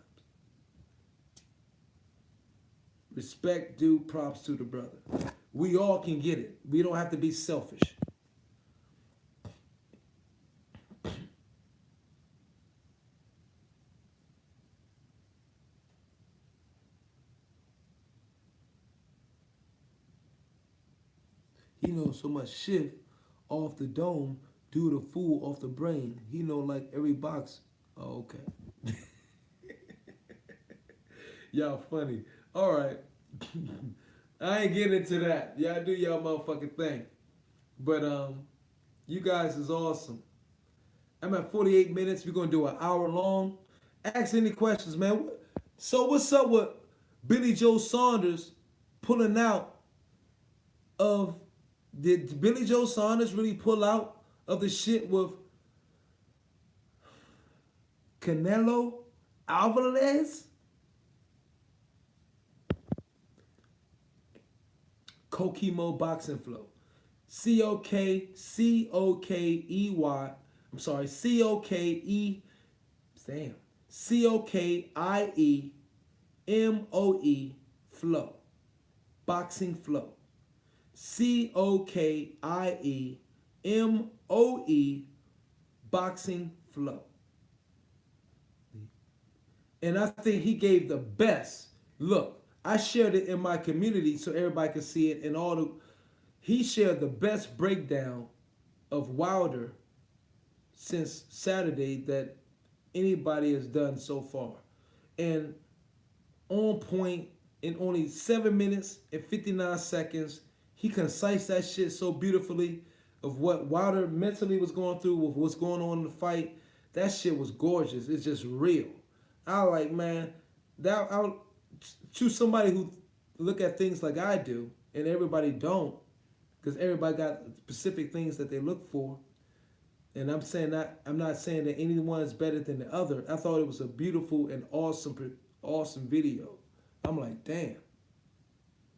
A: Respect, due props to the brother. We all can get it. We don't have to be selfish. He knows so much shit off the dome, do the fool off the brain. He know like every box. Oh, okay. Y'all funny. All right. I ain't getting into that. Y'all do y'all motherfucking thing. But you guys is awesome. I'm at 48 minutes. We're gonna do an hour long. Ask any questions, man. So what's up with Billy Joe Saunders pulling out of? Did Billy Joe Saunders really pull out of the shit with Canelo Alvarez? Kokimo Boxing Flow. C-O-K-E-Y. I'm sorry, C-O-K-I-E-M-O-E Flow. Boxing Flow. C-O-K-I-E-M-O-E Boxing Flow. And I think he gave the best Look, I shared it in my community so everybody could see it. And he shared the best breakdown of Wilder since Saturday that anybody has done so far. And on point in only 7 minutes and 59 seconds, he concised that shit so beautifully of what Wilder mentally was going through with what's going on in the fight. That shit was gorgeous. It's just real. I like, man, to somebody who look at things like I do, and everybody don't, because everybody got specific things that they look for. And I'm saying that I'm not saying that anyone is better than the other. I thought it was a beautiful and awesome video. I'm like, damn.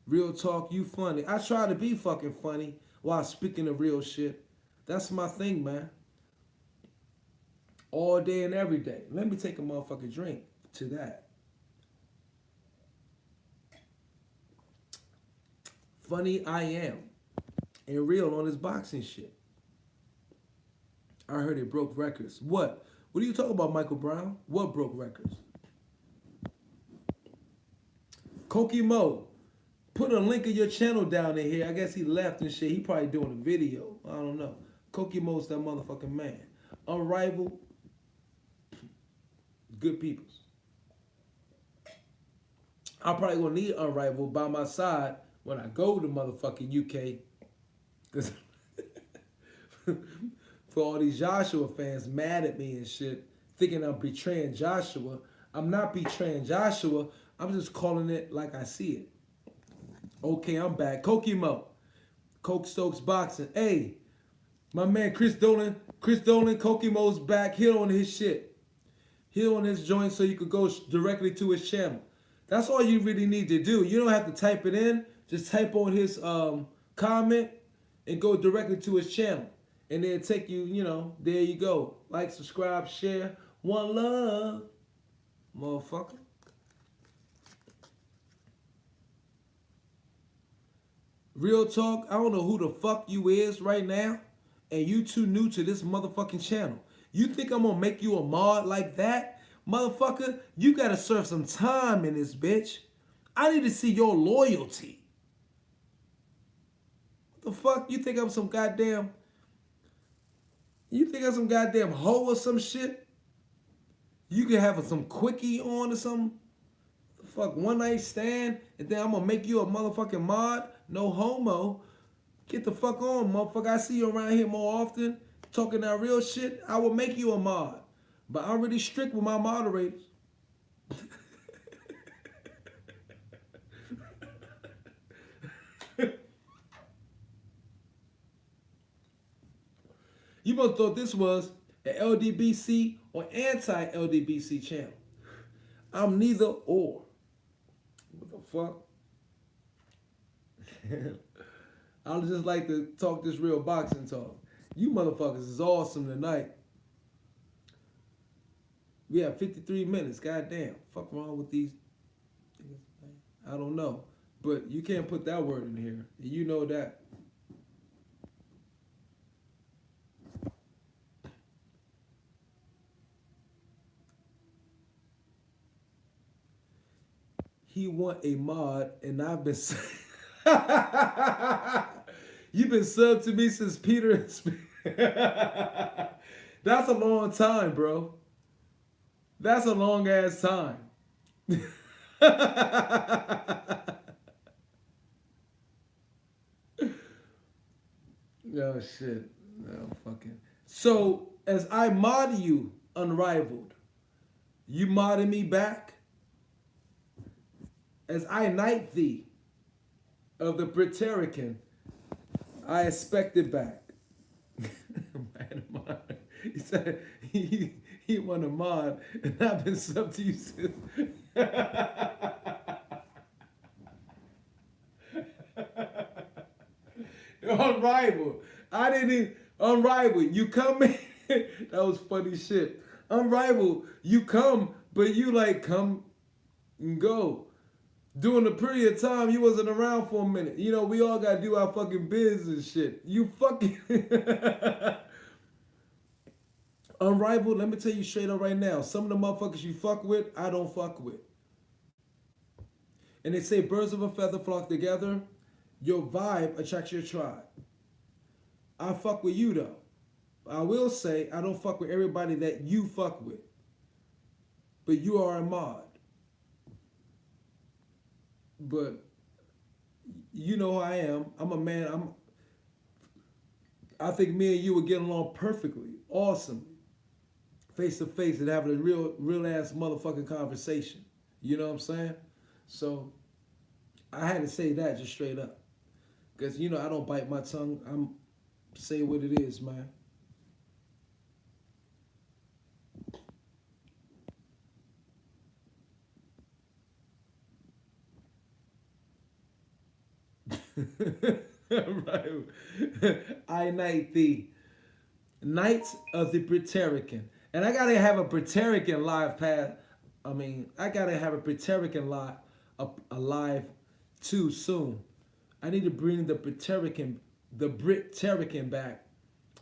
A: Real talk, you funny. I try to be fucking funny while speaking the real shit. That's my thing, man. All day and every day. Let me take a motherfucking drink to that. Funny I am. And real on this boxing shit. I heard it broke records. What? What are you talking about, Michael Brown? What broke records? Koki Mo, put a link of your channel down in here. I guess he left and shit. He probably doing a video. I don't know. Koki Mo's that motherfucking man. Unrivaled. Good peoples. I'm probably gonna need Unrivaled by my side when I go to motherfucking UK. Cause for all these Joshua fans mad at me and shit, thinking I'm betraying Joshua. I'm not betraying Joshua. I'm just calling it like I see it. Okay, I'm back. Koki Mo. Coke Stokes Boxing. Hey, my man Chris Dolan, Koki Mo's back. Hit on his shit. Hit on his joint so you could go directly to his channel. That's all you really need to do. You don't have to type it in. Just type on his comment and go directly to his channel. And they'll take you, you know, there you go. Like, subscribe, share. One love, motherfucker. Real talk, I don't know who the fuck you is right now, and you too new to this motherfucking channel. You think I'm gonna make you a mod like that? Motherfucker, you gotta serve some time in this bitch. I need to see your loyalty. What the fuck? You think I'm some goddamn... You think I'm some goddamn hoe or some shit? You can have some quickie on or something? The fuck, one night stand, and then I'm gonna make you a motherfucking mod? No homo. Get the fuck on, motherfucker. I see you around here more often, talking that real shit. I will make you a mod. But I'm really strict with my moderators. You must thought this was an LDBC or anti-LDBC channel. I'm neither or. What the fuck? I would just like to talk this real boxing talk. You motherfuckers is awesome tonight. We have 53 minutes. Goddamn. Fuck wrong with these? I don't know. But you can't put that word in here. And you know that. He want a mod, and I've been... You've been subbed to me since Peter... That's a long time, bro. That's a long ass time. Oh shit. No fucking. So as I mod you, Unrivaled, you modded me back. As I knight thee of the Briterican, I expect it back. He said he want a mod, and I've been sub to you since. Unrivaled. I didn't even... Unrivaled. You come in. That was funny shit. Unrivaled. You come, but you like come and go. During the period of time, you wasn't around for a minute. You know, we all got to do our fucking biz and shit. You fucking... Unrivaled, let me tell you straight up right now. Some of the motherfuckers you fuck with, I don't fuck with. And they say birds of a feather flock together. Your vibe attracts your tribe. I fuck with you though. I will say I don't fuck with everybody that you fuck with. But you are a mod. But you know who I am. I'm a man. I think me and you would get along perfectly, awesomely, face to face, and having a real ass motherfucking conversation. You know what I'm saying? So I had to say that just straight up, because you know I don't bite my tongue. I'm say what it is, man. Right. I night the Knights of the Britannican. And I gotta have a Britannican live path. I mean, I gotta have a Britannican live a live too soon. I need to bring the Brit-Terrican back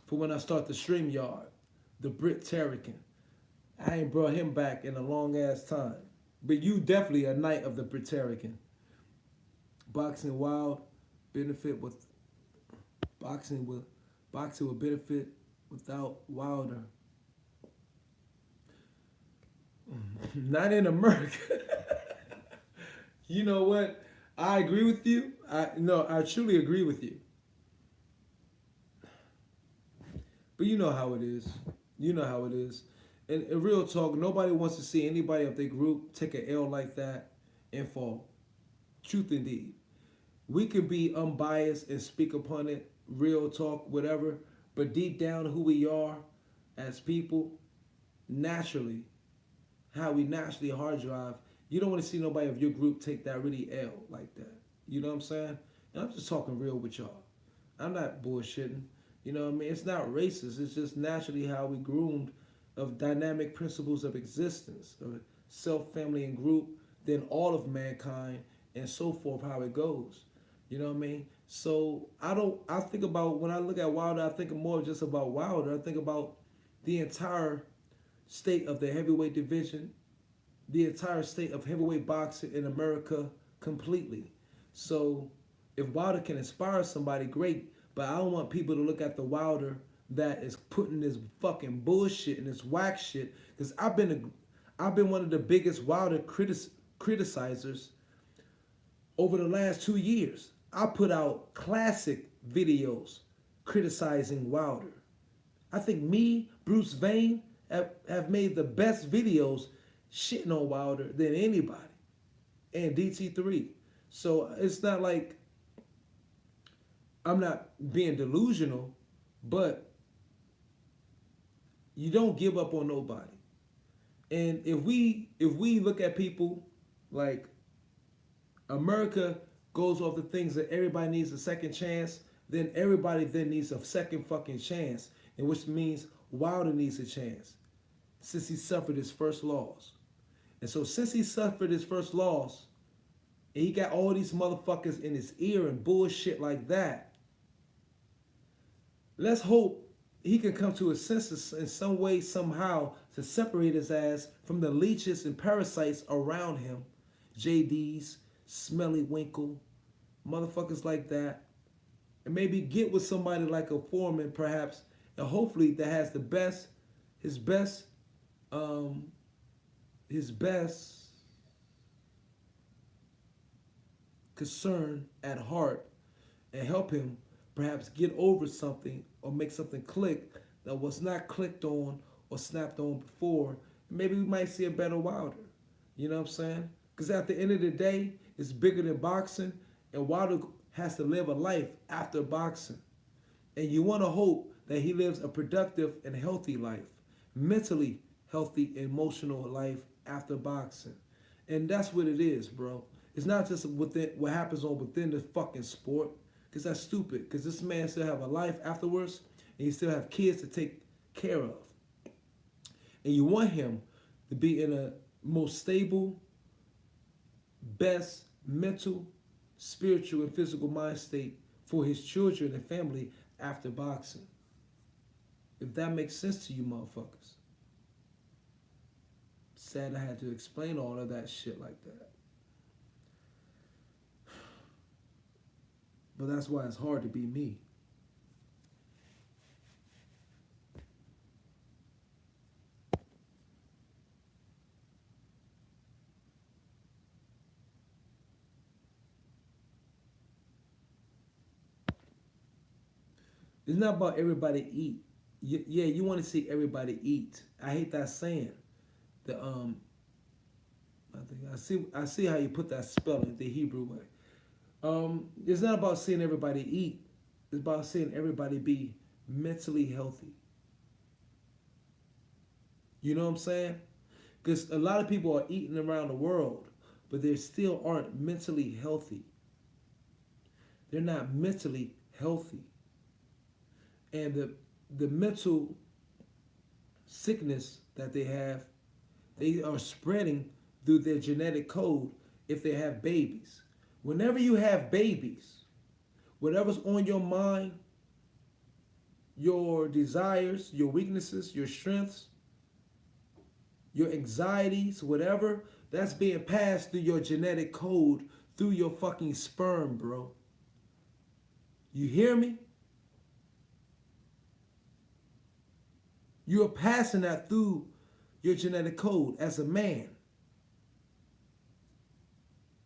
A: for when I start the stream yard. The Brit-Terrican. I ain't brought him back in a long ass time. But you definitely a knight of the Brit-Terrican. Boxing wild, benefit with boxing with boxing will benefit without Wilder. Not in America. You know what? I agree with you. I truly agree with you. But you know how it is. You know how it is. And in real talk, nobody wants to see anybody of their group take an L like that and fall. Truth indeed. We can be unbiased and speak upon it, real talk, whatever. But deep down, who we are as people, naturally, how we naturally hard drive, you don't want to see nobody of your group take that really L like that. You know what I'm saying? And I'm just talking real with y'all. I'm not bullshitting. You know what I mean? It's not racist. It's just naturally how we groomed of dynamic principles of existence, of self, family, and group, then all of mankind, and so forth, how it goes. You know what I mean? So I think about, when I look at Wilder, I think more just about Wilder. I think about the entire state of the heavyweight division, the entire state of heavyweight boxing in America completely. So if Wilder can inspire somebody, great. But I don't want people to look at the Wilder that is putting this fucking bullshit and this whack shit. Because I've been one of the biggest Wilder criticizers over the last 2 years. I put out classic videos criticizing Wilder. I think me, Bruce Vane, have made the best videos shitting on Wilder than anybody. And DT3. So it's not like I'm not being delusional, but you don't give up on nobody. And if we look at people like America goes off the things that everybody needs a second chance, then everybody then needs a second fucking chance, and which means Wilder needs a chance since he suffered his first loss. And so since he suffered his first loss, and he got all these motherfuckers in his ear and bullshit like that, let's hope he can come to his senses in some way, somehow, to separate his ass from the leeches and parasites around him. JDs, Smelly Winkle, motherfuckers like that. And maybe get with somebody like a Foreman, perhaps, and hopefully that has his best concern at heart, and help him perhaps get over something or make something click that was not clicked on or snapped on before. Maybe we might see a better Wilder. You know what I'm saying? Because at the end of the day, it's bigger than boxing, and Wilder has to live a life after boxing. And you want to hope that he lives a productive and healthy life, mentally healthy, emotional life after boxing. And that's what it is, bro. It's not just within what happens within the fucking sport, because that's stupid. Because this man still have a life afterwards, and he still have kids to take care of. And you want him to be in a most stable, best mental, spiritual, and physical mind state for his children and family after boxing. If that makes sense to you motherfuckers. Sad I had to explain all of that shit like that. But that's why it's hard to be me. It's not about everybody eat. Yeah, you want to see everybody eat. I hate that saying. The I see how you put that spelling the Hebrew way. It's not about seeing everybody eat. It's about seeing everybody be mentally healthy. You know what I'm saying? Because a lot of people are eating around the world, but they still aren't mentally healthy. They're not mentally healthy. And the mental sickness that they are spreading through their genetic code if they have babies. Whenever you have babies, whatever's on your mind, your desires, your weaknesses, your strengths, your anxieties, whatever, that's being passed through your genetic code through your fucking sperm, bro. You hear me? You're passing that through your genetic code as a man.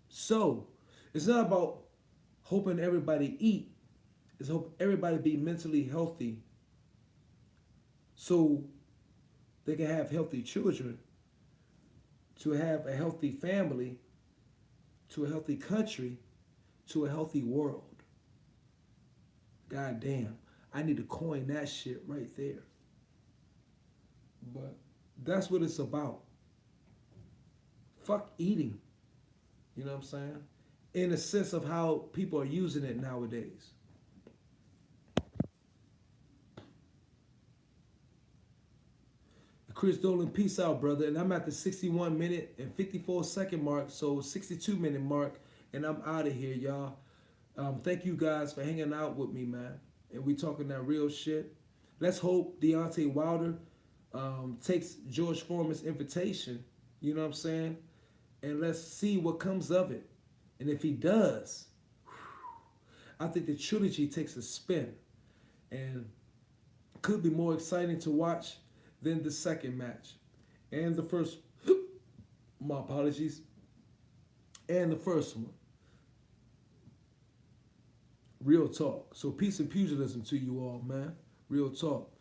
A: So, it's not about hoping everybody eat. It's hope everybody be mentally healthy so they can have healthy children, to have a healthy family, to a healthy country, to a healthy world. God damn, I need to coin that shit right there. But that's what it's about. Fuck eating. You know what I'm saying? In a sense of how people are using it nowadays. Chris Dolan, peace out, brother. And I'm at the 61 minute and 54 second mark, so 62 minute mark, and I'm out of here, y'all. Thank you guys for hanging out with me, man. And we talking that real shit. Let's hope Deontay Wilder takes George Foreman's invitation, you know what I'm saying? And let's see what comes of it. And if he does, I think the trilogy takes a spin and could be more exciting to watch than the second match. And the first, my apologies, and the first one. Real talk. So peace and pugilism to you all, man. Real talk.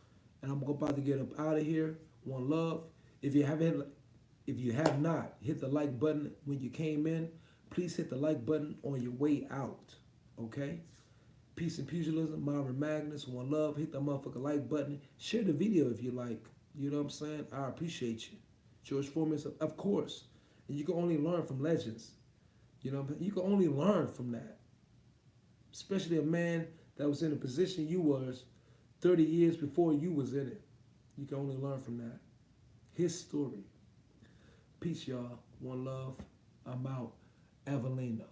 A: And I'm about to get up out of here. One love. If you have not hit the like button when you came in, please hit the like button on your way out. Okay? Peace and pugilism. Myron Magnus. One love. Hit the motherfucker like button. Share the video if you like. You know what I'm saying? I appreciate you. George Foreman, of course. And you can only learn from legends. You know what I'm saying? You can only learn from that. Especially a man that was in a position you was 30 years before you was in it. You can only learn from that. His story. Peace, y'all. One love. I'm out. Avelino.